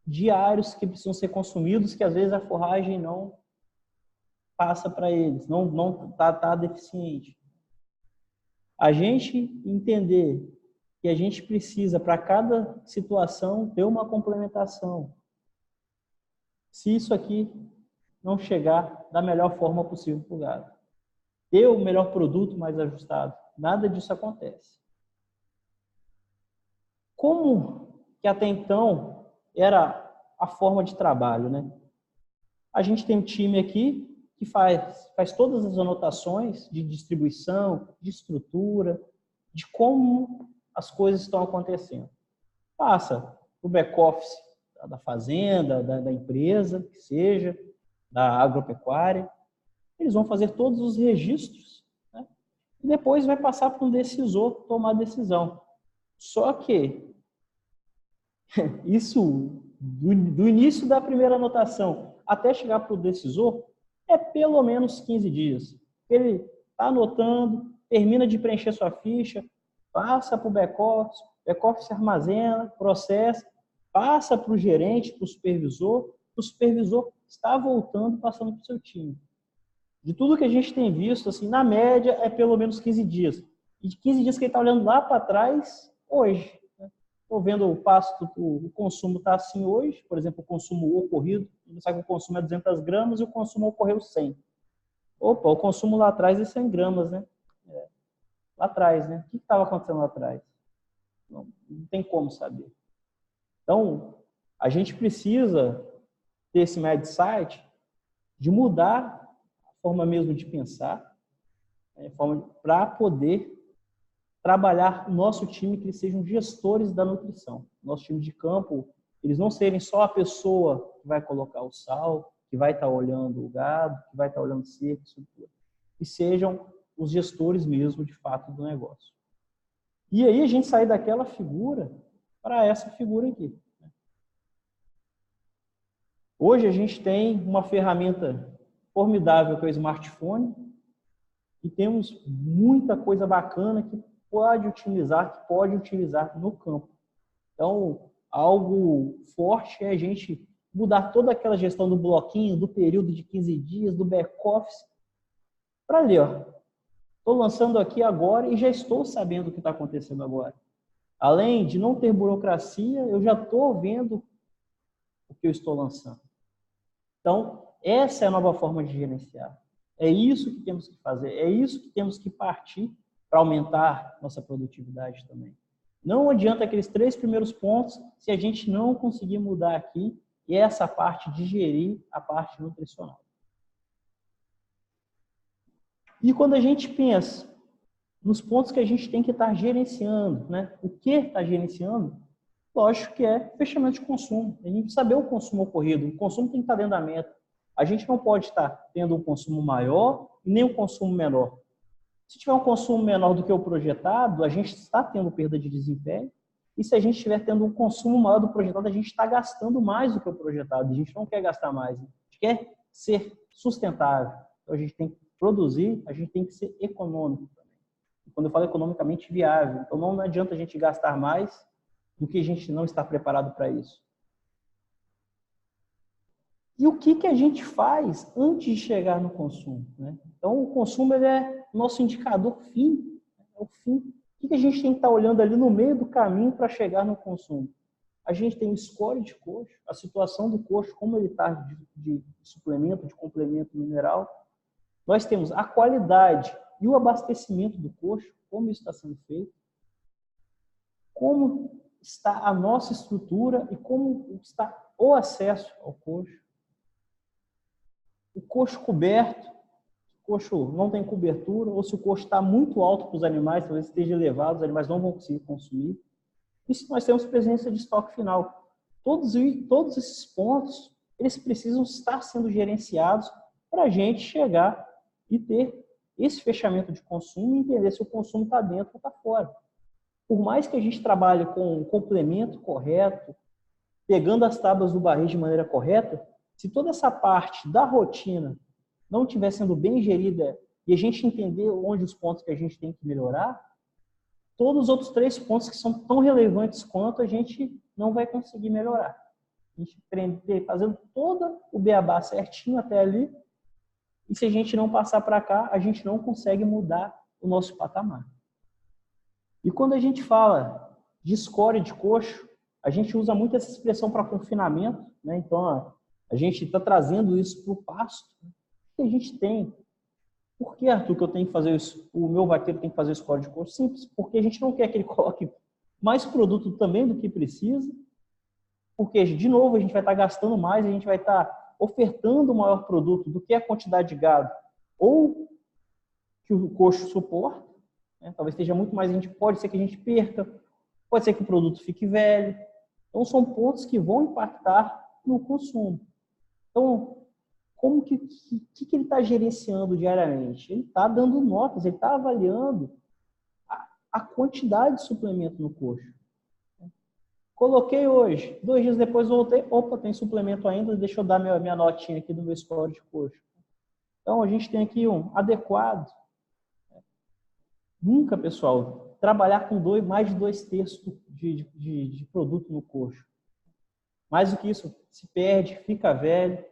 diários que precisam ser consumidos, que às vezes a forragem não passa para eles, não tá deficiente. A gente entender que a gente precisa, para cada situação, ter uma complementação. Se isso aqui não chegar da melhor forma possível para o gado. Ter o melhor produto mais ajustado. Nada disso acontece. Como que até então era a forma de trabalho, né? A gente tem um time aqui que faz todas as anotações de distribuição, de estrutura, de como as coisas estão acontecendo. Passa o back-office da fazenda, da empresa, que seja, da agropecuária. Eles vão fazer todos os registros, né? E depois vai passar para um decisor tomar decisão. Só que isso, do início da primeira anotação até chegar para o decisor, é pelo menos 15 dias. Ele está anotando, termina de preencher sua ficha, passa para o back-office armazena, processa, passa para o gerente, para o supervisor está voltando, passando para o seu time. De tudo que a gente tem visto, assim, na média, é pelo menos 15 dias. E de 15 dias que ele está olhando lá para trás, hoje. Estou vendo o consumo está assim hoje, por exemplo, o consumo ocorrido, você sabe que o consumo é 200 gramas e o consumo ocorreu 100. Opa, o consumo lá atrás é 100 gramas, né? Lá atrás, né? O que estava acontecendo lá atrás? Não tem como saber. Então, a gente precisa ter esse mindset de mudar a forma mesmo de pensar, para poder trabalhar o nosso time, que eles sejam gestores da nutrição. Nosso time de campo, eles não serem só a pessoa que vai colocar o sal, que vai estar olhando o gado, que vai estar olhando cerca, estrutura, e sejam os gestores mesmo, de fato, do negócio. E aí a gente sai daquela figura para essa figura aqui. Hoje a gente tem uma ferramenta formidável que é o smartphone e temos muita coisa bacana que pode utilizar no campo. Então, algo forte é a gente mudar toda aquela gestão do bloquinho, do período de 15 dias, do back-office, para ali, ó. Estou lançando aqui agora e já estou sabendo o que está acontecendo agora. Além de não ter burocracia, eu já estou vendo o que eu estou lançando. Então, essa é a nova forma de gerenciar. É isso que temos que fazer, é isso que temos que partir para aumentar nossa produtividade também. Não adianta aqueles 3 primeiros pontos se a gente não conseguir mudar aqui, e essa parte de gerir a parte nutricional. E quando a gente pensa nos pontos que a gente tem que estar gerenciando, né? O que está gerenciando? Lógico que é fechamento de consumo. A gente saber o consumo ocorrido. O consumo tem que estar dentro da meta. A gente não pode estar tendo um consumo maior e nem um consumo menor. Se tiver um consumo menor do que o projetado, a gente está tendo perda de desempenho. E se a gente estiver tendo um consumo maior do projetado, a gente está gastando mais do que o projetado. A gente não quer gastar mais. A gente quer ser sustentável. Então, a gente tem que produzir, a gente tem que ser econômico também. E quando eu falo economicamente viável, então não adianta a gente gastar mais do que a gente não está preparado para isso. E o que a gente faz antes de chegar no consumo, né? Então, o consumo ele é nosso indicador fim, é o fim. O que a gente tem que estar olhando ali no meio do caminho para chegar no consumo? A gente tem o score de coxo, a situação do coxo, como ele está de suplemento, de complemento mineral. Nós temos a qualidade e o abastecimento do coxo, como isso está sendo feito, como está a nossa estrutura e como está o acesso ao coxo. O coxo coberto, o coxo não tem cobertura, ou se o coxo está muito alto para os animais, talvez esteja elevado, os animais não vão conseguir consumir. E se nós temos presença de estoque final. Todos esses pontos, eles precisam estar sendo gerenciados para a gente chegar e ter esse fechamento de consumo e entender se o consumo está dentro ou está fora. Por mais que a gente trabalhe com o complemento correto, pegando as tábuas do barril de maneira correta, se toda essa parte da rotina não estiver sendo bem gerida e a gente entender onde os pontos que a gente tem que melhorar, todos os outros 3 pontos que são tão relevantes quanto a gente não vai conseguir melhorar. A gente aprender fazendo todo o beabá certinho até ali, e se a gente não passar para cá, a gente não consegue mudar o nosso patamar. E quando a gente fala de score de coxo, a gente usa muito essa expressão para confinamento, né? Então, a gente está trazendo isso para o pasto. O que a gente tem? Por que, Arthur, que eu tenho que fazer isso? O meu vaqueiro tem que fazer o score de coxo? Simples, porque a gente não quer que ele coloque mais produto também do que precisa, porque, de novo, a gente vai estar gastando mais, a gente vai estar ofertando maior produto do que a quantidade de gado ou que o coxo suporta, né? Talvez esteja muito mais, pode ser que a gente perca, pode ser que o produto fique velho. Então, são pontos que vão impactar no consumo. Então, como que ele está gerenciando diariamente? Ele está dando notas, ele está avaliando a quantidade de suplemento no coxo. Coloquei hoje, 2 dias depois voltei, opa, tem suplemento ainda, deixa eu dar minha notinha aqui do meu score de coxo. Então, a gente tem aqui um adequado. Nunca, pessoal, trabalhar com mais de 2/3 de produto no coxo. Mais do que isso, se perde, fica velho.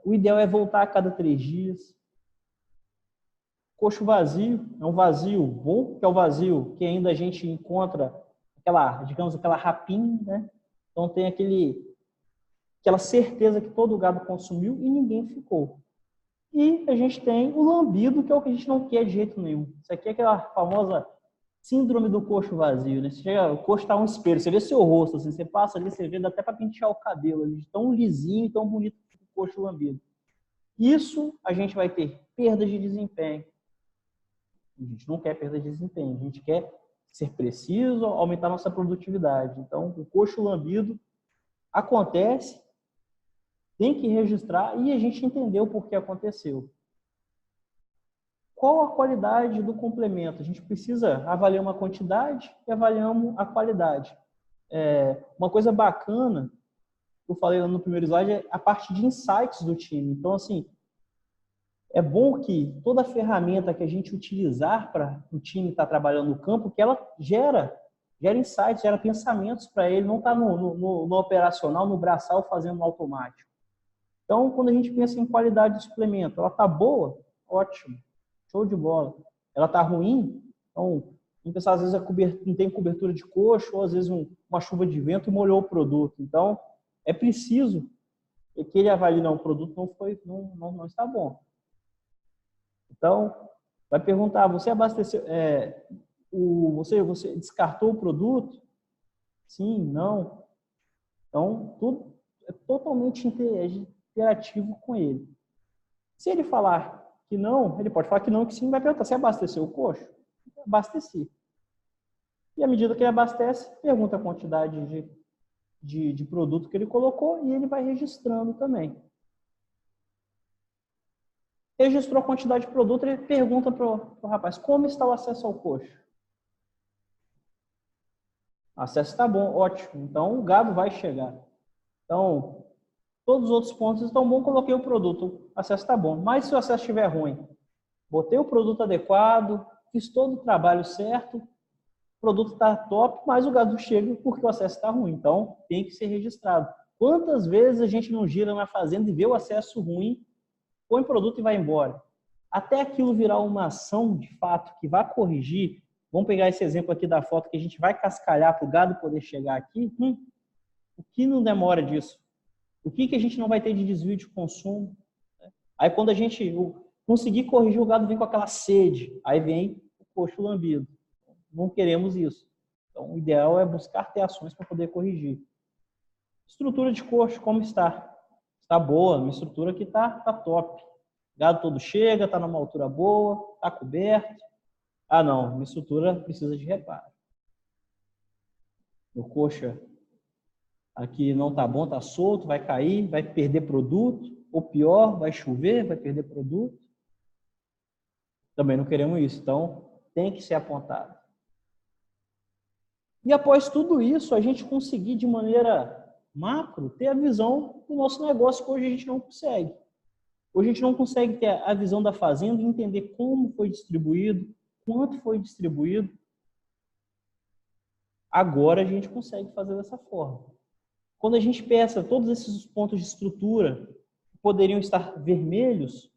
O ideal é voltar a cada 3 dias. Coxo vazio, é um vazio bom, que é o vazio que ainda a gente encontra aquela rapinha, né? Então tem aquela certeza que todo o gado consumiu e ninguém ficou. E a gente tem o lambido, que é o que a gente não quer de jeito nenhum. Isso aqui é aquela famosa síndrome do coxo vazio, né? Você chega, o coxo está um espelho, você vê seu rosto, assim, você passa ali, você vê, dá até para pentear o cabelo, ali, tão lisinho e tão bonito que fica o coxo lambido. Isso a gente vai ter perda de desempenho. A gente não quer perda de desempenho, a gente quer ser preciso, aumentar nossa produtividade. Então, o coxo lambido acontece, tem que registrar e a gente entender o porquê aconteceu. Qual a qualidade do complemento? A gente precisa avaliar uma quantidade e avaliamos a qualidade. Uma coisa bacana, que eu falei no primeiro slide, é a parte de insights do time. Então, assim, é bom que toda ferramenta que a gente utilizar para o time estar trabalhando no campo, que ela gera insights, gera pensamentos para ele, não está no operacional, no braçal, fazendo no automático. Então, quando a gente pensa em qualidade de suplemento, ela está boa? Ótimo. Show de bola. Ela está ruim? Então, vamos pensar, às vezes não tem cobertura de coxo, ou às vezes uma chuva de vento e molhou o produto. Então, é preciso que ele avalie, não, o produto não está bom. Então, vai perguntar, você abasteceu, você descartou o produto? Sim, não. Então, tudo é totalmente interativo com ele. Se ele falar que não, ele pode falar que não, que sim, vai perguntar, você abasteceu o coxo? Abasteci. E à medida que ele abastece, pergunta a quantidade de produto que ele colocou e ele vai registrando também. Registrou a quantidade de produto, ele pergunta para o rapaz, como está o acesso ao coxo? O acesso está bom, ótimo. Então, o gado vai chegar. Então, todos os outros pontos estão bons, coloquei o produto, o acesso está bom. Mas se o acesso estiver ruim, botei o produto adequado, fiz todo o trabalho certo, o produto está top, mas o gado chega porque o acesso está ruim. Então, tem que ser registrado. Quantas vezes a gente não gira na fazenda e vê o acesso ruim, põe produto e vai embora? Até aquilo virar uma ação, de fato, que vai corrigir. Vamos pegar esse exemplo aqui da foto que a gente vai cascalhar para o gado poder chegar aqui. O que não demora disso? O que a gente não vai ter de desvio de consumo? Aí quando a gente conseguir corrigir, o gado vem com aquela sede. Aí vem o coxo lambido. Não queremos isso. Então o ideal é buscar ter ações para poder corrigir. Estrutura de coxo, como está? Está boa, minha estrutura aqui está top. O gado todo chega, está numa altura boa, está coberto. Ah não, minha estrutura precisa de reparo. O coxa aqui não está bom, está solto, vai cair, vai perder produto, ou pior, vai chover, vai perder produto. Também não queremos isso, então tem que ser apontado. E após tudo isso, a gente conseguir de maneira macro ter a visão do nosso negócio que hoje a gente não consegue. Hoje a gente não consegue ter a visão da fazenda e entender como foi distribuído, quanto foi distribuído. Agora a gente consegue fazer dessa forma. Quando a gente pensa todos esses pontos de estrutura que poderiam estar vermelhos,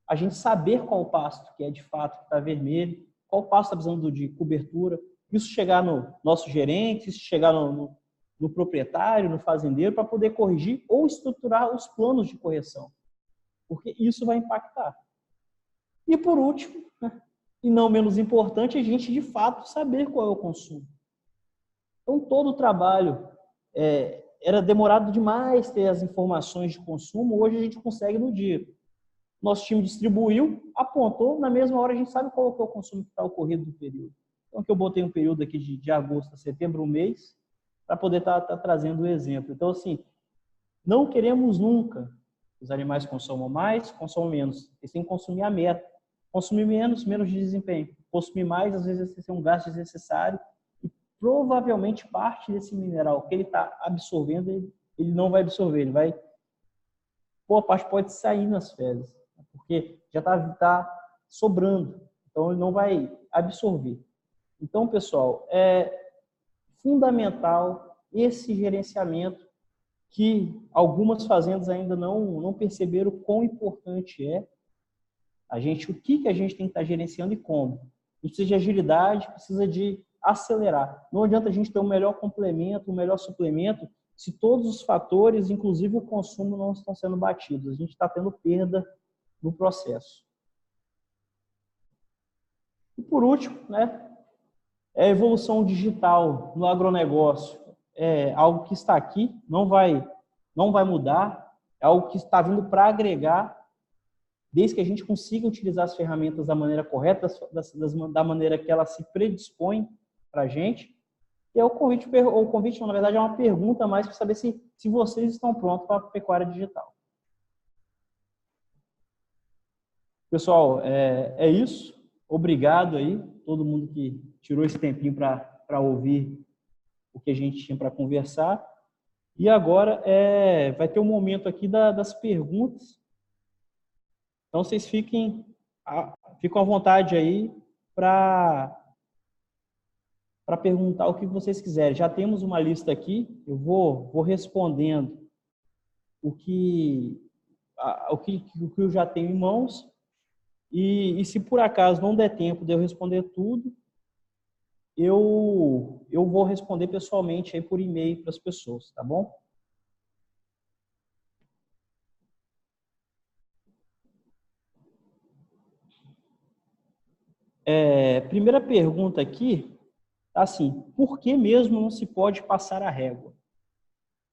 a gente saber qual pasto que é de fato que está vermelho, qual pasto está precisando de cobertura, isso chegar no nosso gerente, isso chegar no proprietário, no fazendeiro, para poder corrigir ou estruturar os planos de correção, porque isso vai impactar. E por último, e não menos importante, a gente de fato saber qual é o consumo. Então todo o trabalho era demorado demais ter as informações de consumo, hoje a gente consegue no dia. Nosso time distribuiu, apontou, na mesma hora a gente sabe qual é o consumo que está ocorrido no período. Então, que eu botei um período aqui de agosto a setembro, um mês, para poder estar trazendo o exemplo. Então, assim, não queremos nunca que os animais consumam mais, consumam menos. Eles têm que consumir a meta. Consumir menos, menos de desempenho. Consumir mais, às vezes, é um gasto desnecessário e provavelmente parte desse mineral que ele está absorvendo, ele não vai absorver. Ele vai... Boa parte pode sair nas fezes, porque já está sobrando. Então, ele não vai absorver. Então, pessoal, é fundamental esse gerenciamento que algumas fazendas ainda não perceberam o quão importante é o que a gente tem que estar gerenciando e como. A gente precisa de agilidade, precisa de acelerar. Não adianta a gente ter um melhor complemento, um melhor suplemento, se todos os fatores, inclusive o consumo, não estão sendo batidos. A gente está tendo perda no processo. E por último, né? É a evolução digital no agronegócio. É algo que está aqui, não vai mudar, é algo que está vindo para agregar, desde que a gente consiga utilizar as ferramentas da maneira correta, da maneira que ela se predispõe para a gente. E é o convite, na verdade, é uma pergunta a mais para saber se vocês estão prontos para a pecuária digital. Pessoal, é isso. Obrigado aí, todo mundo que tirou esse tempinho para ouvir o que a gente tinha para conversar. E agora vai ter um momento aqui das perguntas. Então, vocês fiquem à vontade aí para perguntar o que vocês quiserem. Já temos uma lista aqui, eu vou respondendo o que eu já tenho em mãos. E se por acaso não der tempo de eu responder tudo, eu vou responder pessoalmente aí por e-mail para as pessoas, tá bom? Primeira pergunta aqui, assim, por que mesmo não se pode passar a régua?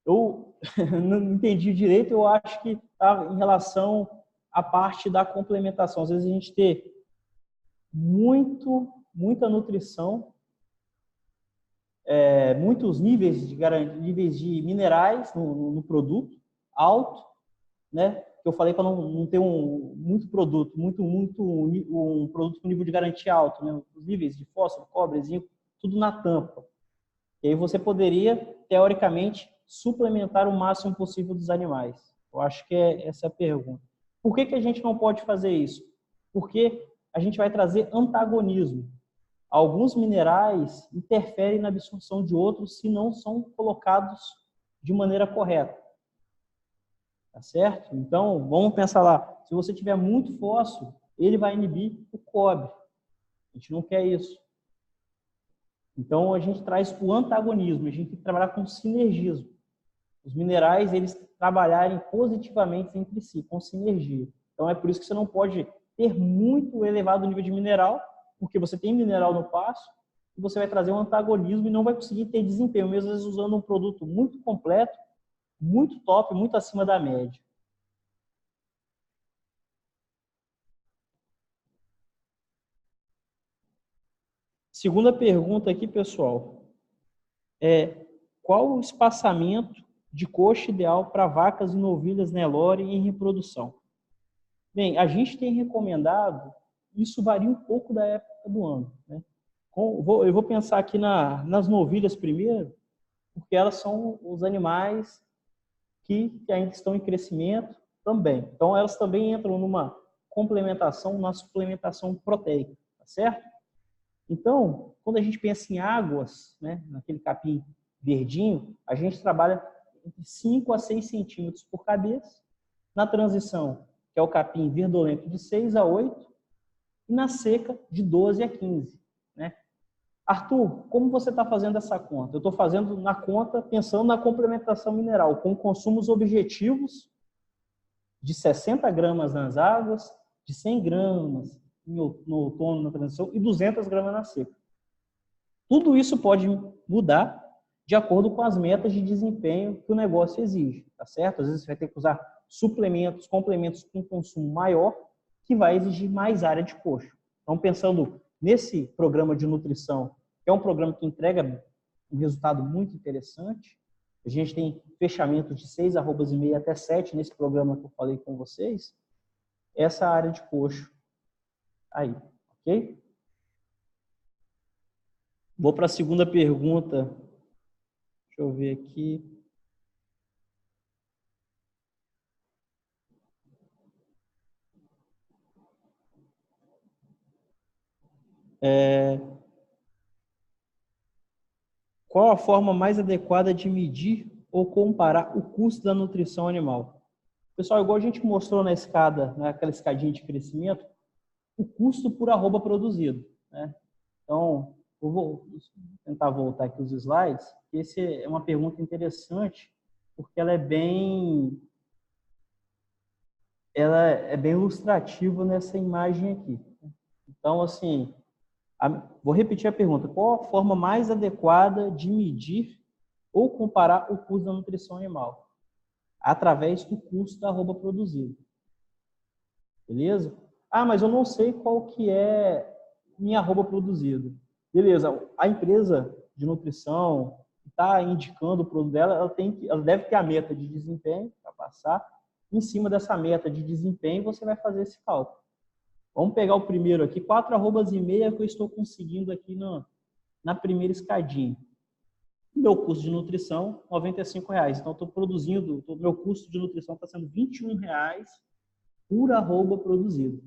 Eu não entendi direito, eu acho que está em relação à parte da complementação. Às vezes a gente tem muita nutrição, muitos níveis de minerais no produto, alto, né? Eu falei para não ter muito produto, um produto com nível de garantia alto, né? Os níveis de fósforo, cobre, zinco, tudo na tampa. E aí você poderia, teoricamente, suplementar o máximo possível dos animais. Eu acho que essa é a pergunta. Por que a gente não pode fazer isso? Porque a gente vai trazer antagonismo. Alguns minerais interferem na absorção de outros se não são colocados de maneira correta. Tá certo? Então, vamos pensar lá. Se você tiver muito fósforo, ele vai inibir o cobre. A gente não quer isso. Então, a gente traz o antagonismo. A gente tem que trabalhar com sinergismo. Os minerais, eles trabalharem positivamente entre si, com sinergia. Então, é por isso que você não pode ter muito elevado nível de mineral, porque você tem mineral no pasto, e você vai trazer um antagonismo e não vai conseguir ter desempenho, mesmo às vezes usando um produto muito completo, muito top, muito acima da média. Segunda pergunta aqui, pessoal, é qual o espaçamento de coxa ideal para vacas e novilhas Nelore em reprodução? Bem, a gente tem recomendado, isso varia um pouco da época do ano, né? Eu vou pensar aqui nas novilhas primeiro, porque elas são os animais que ainda estão em crescimento também. Então, elas também entram numa complementação, uma suplementação proteica, tá certo? Então, quando a gente pensa em águas, né, naquele capim verdinho, a gente trabalha entre 5 a 6 centímetros por cabeça. Na transição, que é o capim verdolento, de 6 a 8, e na seca, de 12 a 15. Né? Arthur, como você está fazendo essa conta? Eu estou fazendo na conta pensando na complementação mineral, com consumos objetivos de 60 gramas nas águas, de 100 gramas no outono, na transição, e 200 gramas na seca. Tudo isso pode mudar de acordo com as metas de desempenho que o negócio exige, tá certo? Às vezes você vai ter que usar suplementos, complementos com consumo maior, que vai exigir mais área de coxo. Então, pensando nesse programa de nutrição, que é um programa que entrega um resultado muito interessante, a gente tem fechamento de 6 arrobas e meio até 7 nesse programa que eu falei com vocês, essa área de coxo aí, ok? Vou para a segunda pergunta. Deixa eu ver aqui. Qual a forma mais adequada de medir ou comparar o custo da nutrição animal? Pessoal, igual a gente mostrou na escada, naquela escadinha de crescimento, o custo por arroba produzido. Né? Então, eu vou tentar voltar aqui os slides. Essa é uma pergunta interessante, porque ela é bem ilustrativa nessa imagem aqui. Então, assim, vou repetir a pergunta. Qual a forma mais adequada de medir ou comparar o custo da nutrição animal? Através do custo da arroba produzido. Beleza? Ah, mas eu não sei qual que é minha arroba produzido. Beleza, a empresa de nutrição está indicando o produto dela, ela deve ter a meta de desempenho para passar. Em cima dessa meta de desempenho, você vai fazer esse cálculo. Vamos pegar o primeiro aqui, 4 arrobas e meia que eu estou conseguindo aqui na primeira escadinha. Meu custo de nutrição, R$ 95,00. Então, estou produzindo, meu custo de nutrição está sendo R$ 21,00 por arroba produzido.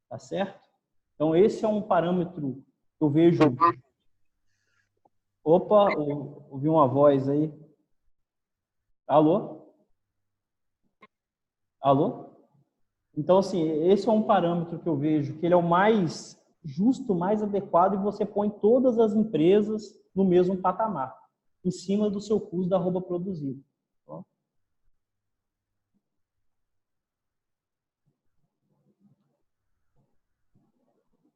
Tá certo? Então, esse é um parâmetro que eu vejo... Opa, ouvi uma voz aí. Alô? Alô? Então, assim, esse é um parâmetro que eu vejo que ele é o mais justo, mais adequado, e você põe todas as empresas no mesmo patamar, em cima do seu custo da arroba produzido.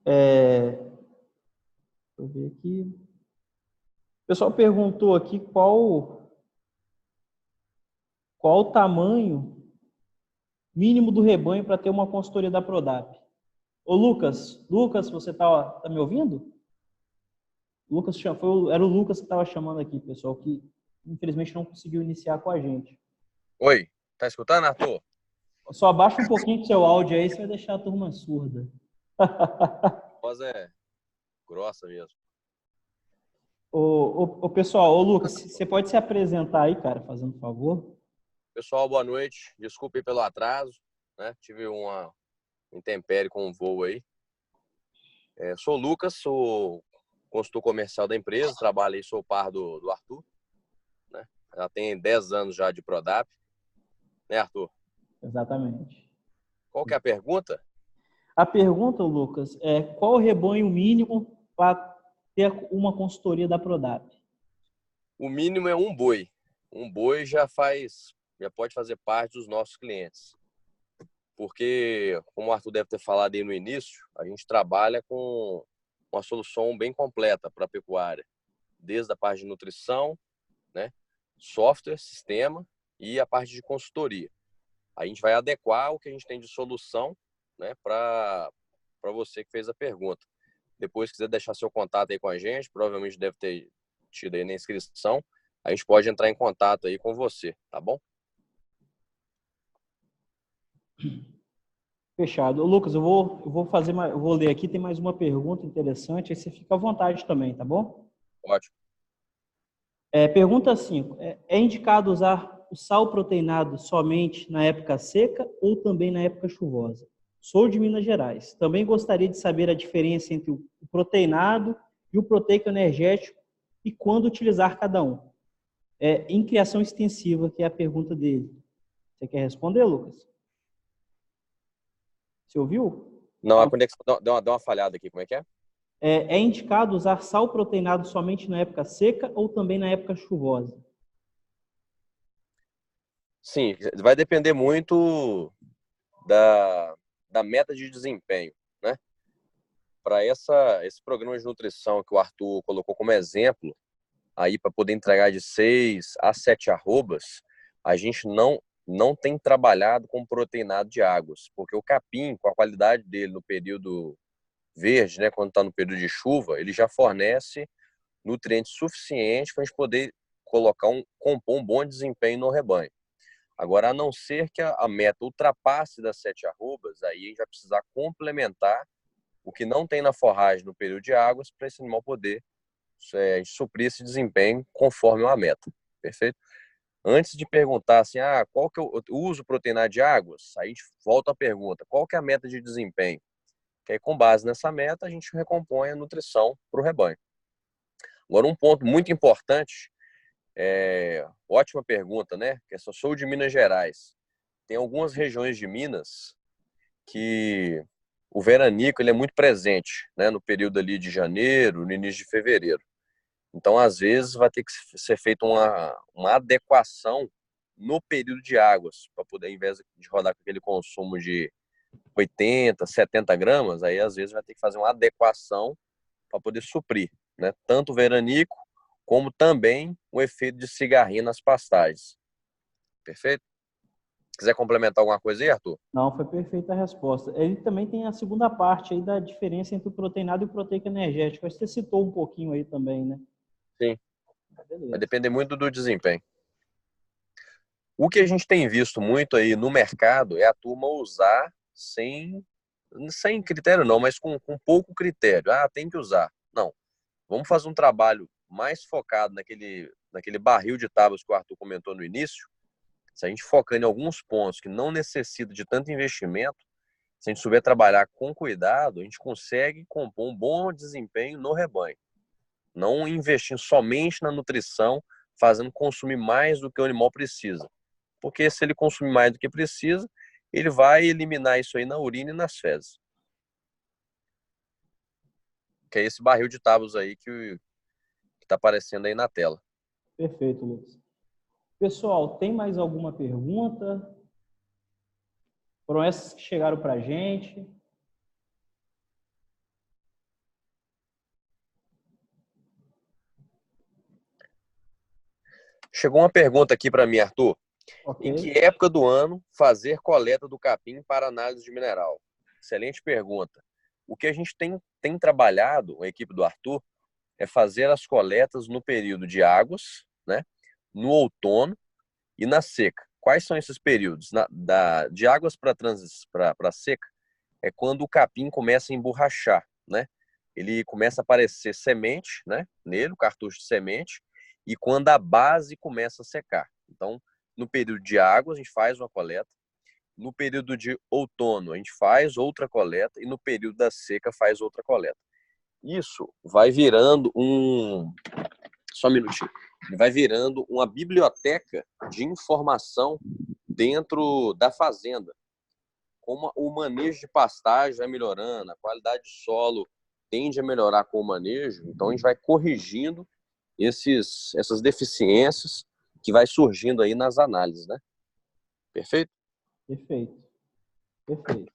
Deixa eu ver aqui. O pessoal perguntou aqui qual o tamanho mínimo do rebanho para ter uma consultoria da Prodap. Ô, Lucas, você tá me ouvindo? Lucas, era o Lucas que estava chamando aqui, pessoal, que infelizmente não conseguiu iniciar com a gente. Oi, tá escutando, Arthur? Só abaixa um pouquinho do seu áudio aí, você vai deixar a turma surda. A voz é grossa mesmo. Pessoal, Lucas, você pode se apresentar aí, cara, fazendo um favor? Pessoal, boa noite. Desculpe pelo atraso, né? Tive uma intempérie com o voo aí. Sou o Lucas, sou consultor comercial da empresa, trabalho aí, sou par do Arthur, né? Já tem 10 anos já de Prodap, né, Arthur? Exatamente. Qual que é a pergunta? A pergunta, Lucas, é qual o rebanho mínimo para ter uma consultoria da Prodap? O mínimo é um boi. Um boi já pode fazer parte dos nossos clientes. Porque, como o Arthur deve ter falado aí no início, a gente trabalha com uma solução bem completa para a pecuária, desde a parte de nutrição, né, software, sistema e a parte de consultoria. A gente vai adequar o que a gente tem de solução, né, para você que fez a pergunta. Depois, se quiser deixar seu contato aí com a gente, provavelmente deve ter tido aí na inscrição, a gente pode entrar em contato aí com você, tá bom? Fechado. Ô, Lucas, eu vou ler aqui, tem mais uma pergunta interessante, aí você fica à vontade também, tá bom? Ótimo. Pergunta 5. É indicado usar o sal proteinado somente na época seca ou também na época chuvosa? Sou de Minas Gerais. Também gostaria de saber a diferença entre o proteinado e o proteico energético e quando utilizar cada um. Em criação extensiva, que é a pergunta dele. Você quer responder, Lucas? Você ouviu? Não, a conexão deu uma falhada aqui, como é que é? É indicado usar sal proteinado somente na época seca ou também na época chuvosa? Sim, vai depender muito da meta de desempenho, né? Para esse programa de nutrição que o Arthur colocou como exemplo, aí para poder entregar de 6 a 7 arrobas, a gente não tem trabalhado com proteinado de águas, porque o capim, com a qualidade dele no período verde, né, quando está no período de chuva, ele já fornece nutrientes suficientes para a gente poder compor um bom desempenho no rebanho. Agora, a não ser que a meta ultrapasse das 7 arrobas, aí a gente vai precisar complementar o que não tem na forragem no período de águas para esse animal poder suprir esse desempenho conforme uma meta. Perfeito? Antes de perguntar assim, qual que eu uso proteinado de águas, aí a gente volta à pergunta, qual que é a meta de desempenho? Que aí, com base nessa meta, a gente recompõe a nutrição para o rebanho. Agora, um ponto muito importante, ótima pergunta, né? Que eu sou de Minas Gerais. Tem algumas regiões de Minas que o veranico ele é muito presente, né? No período ali de janeiro, no início de fevereiro. Então, às vezes, vai ter que ser feita uma adequação no período de águas, para poder, ao invés de rodar com aquele consumo de 80, 70 gramas, aí às vezes vai ter que fazer uma adequação para poder suprir, né? Tanto o veranico, como também o efeito de cigarrinha nas pastagens. Perfeito? Quiser complementar alguma coisa aí, Arthur? Não, foi perfeita a resposta. Ele também tem a segunda parte aí da diferença entre o proteinado e o proteico energético. Acho que você citou um pouquinho aí também, né? Sim. Beleza. Vai depender muito do desempenho. O que a gente tem visto muito aí no mercado é a turma usar sem critério não, mas com pouco critério. Tem que usar. Não. Vamos fazer um trabalho mais focado naquele barril de tábuas que o Arthur comentou no início. Se a gente focar em alguns pontos que não necessitam de tanto investimento, se a gente souber trabalhar com cuidado, a gente consegue compor um bom desempenho no rebanho. Não investir somente na nutrição, fazendo consumir mais do que o animal precisa. Porque se ele consumir mais do que precisa, ele vai eliminar isso aí na urina e nas fezes. Que é esse barril de tábuas aí que está aparecendo aí na tela. Perfeito, Lucas. Pessoal, tem mais alguma pergunta? Foram essas que chegaram para a gente. Chegou uma pergunta aqui para mim, Arthur. Ok. Em que época do ano fazer coleta do capim para análise de mineral? Excelente pergunta. O que a gente tem trabalhado, a equipe do Arthur, é fazer as coletas no período de águas, né? No outono e na seca. Quais são esses períodos? De águas para seca é quando o capim começa a emborrachar, né? Ele começa a aparecer semente, né? Nele, o cartucho de semente, e quando a base começa a secar. Então, no período de água, a gente faz uma coleta. No período de outono, a gente faz outra coleta. E no período da seca, faz outra coleta. isso vai virando só um minutinho. Vai virando uma biblioteca de informação dentro da fazenda. Como o manejo de pastagem vai melhorando, a qualidade de solo tende a melhorar com o manejo, então a gente vai corrigindo essas deficiências que vai surgindo aí nas análises, né? Perfeito? Perfeito. Perfeito.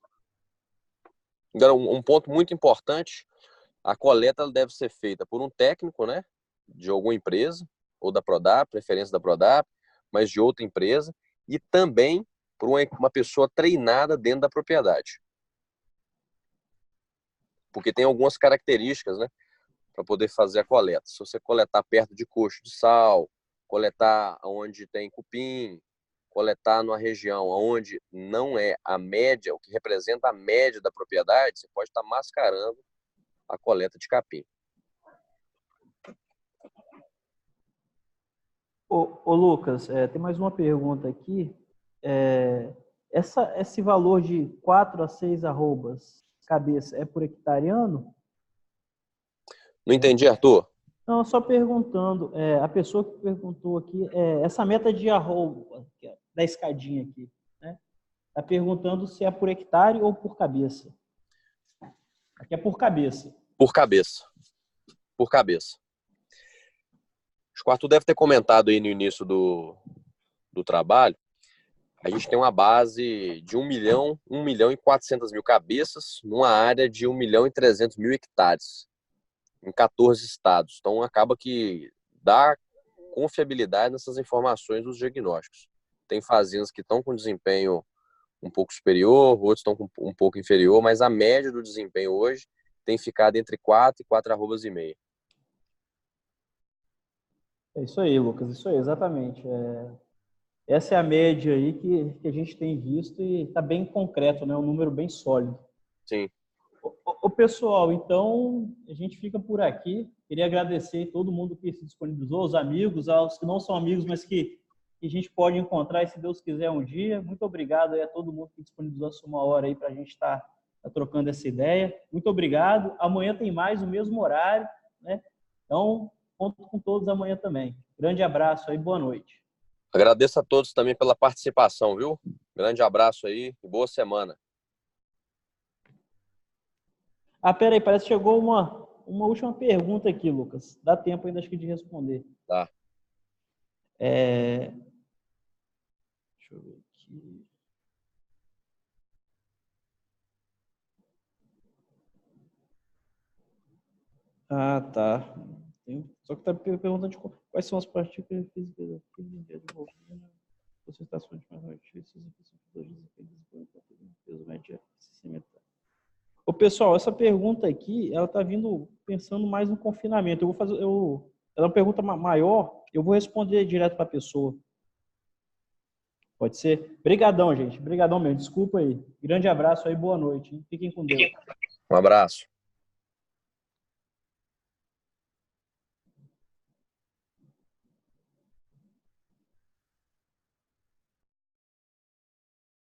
Agora, um ponto muito importante, a coleta ela deve ser feita por um técnico, né? De alguma empresa, ou da Prodap, preferência da Prodap, mas de outra empresa, e também por uma pessoa treinada dentro da propriedade. Porque tem algumas características, né? Para poder fazer a coleta. Se você coletar perto de coxo de sal, coletar onde tem cupim, coletar numa região onde não é a média, o que representa a média da propriedade, você pode estar mascarando a coleta de capim. Ô Lucas, tem mais uma pergunta aqui. Esse valor de 4 a 6 arrobas cabeça é por hectareano? Não entendi, Arthur? Não, só perguntando. A pessoa que perguntou aqui, essa meta de arroba, da escadinha aqui, né? Está perguntando se é por hectare ou por cabeça. Aqui é por cabeça. Por cabeça. Por cabeça. Acho que o Arthur deve ter comentado aí no início do trabalho. A gente tem uma base de 1 milhão e 400 mil cabeças numa área de 1 milhão e 300 mil hectares em 14 estados. Então, acaba que dá confiabilidade nessas informações dos diagnósticos. Tem fazendas que estão com desempenho um pouco superior, outros estão com um pouco inferior, mas a média do desempenho hoje tem ficado entre 4 e 4,5 arrobas. É isso aí, Lucas, isso aí, exatamente. Essa é a média aí que a gente tem visto e está bem concreto, né? Um número bem sólido. Sim. Ô, pessoal, então a gente fica por aqui. Queria agradecer todo mundo que se disponibilizou, os amigos, aos que não são amigos, mas que a gente pode encontrar, se Deus quiser, um dia. Muito obrigado aí a todo mundo que disponibilizou a sua hora aí para a gente estar trocando essa ideia. Muito obrigado. Amanhã tem mais, o mesmo horário, né? Então, conto com todos amanhã também. Grande abraço aí, boa noite. Agradeço a todos também pela participação, viu? Grande abraço aí e boa semana. Peraí, parece que chegou uma última pergunta aqui, Lucas. Dá tempo ainda, acho que, de responder. Tá. Deixa eu ver aqui. Tá. Só que está perguntando de quais são as partículas físicas da desenvolvimento, concentrações de mais notícias, peso médio cimentário. Ô, pessoal, essa pergunta aqui, ela está vindo pensando mais no confinamento. Ela é uma pergunta maior, eu vou responder direto para a pessoa. Pode ser? Brigadão, gente. Brigadão mesmo. Desculpa aí. Grande abraço aí, boa noite. Hein? Fiquem com Deus. Um abraço.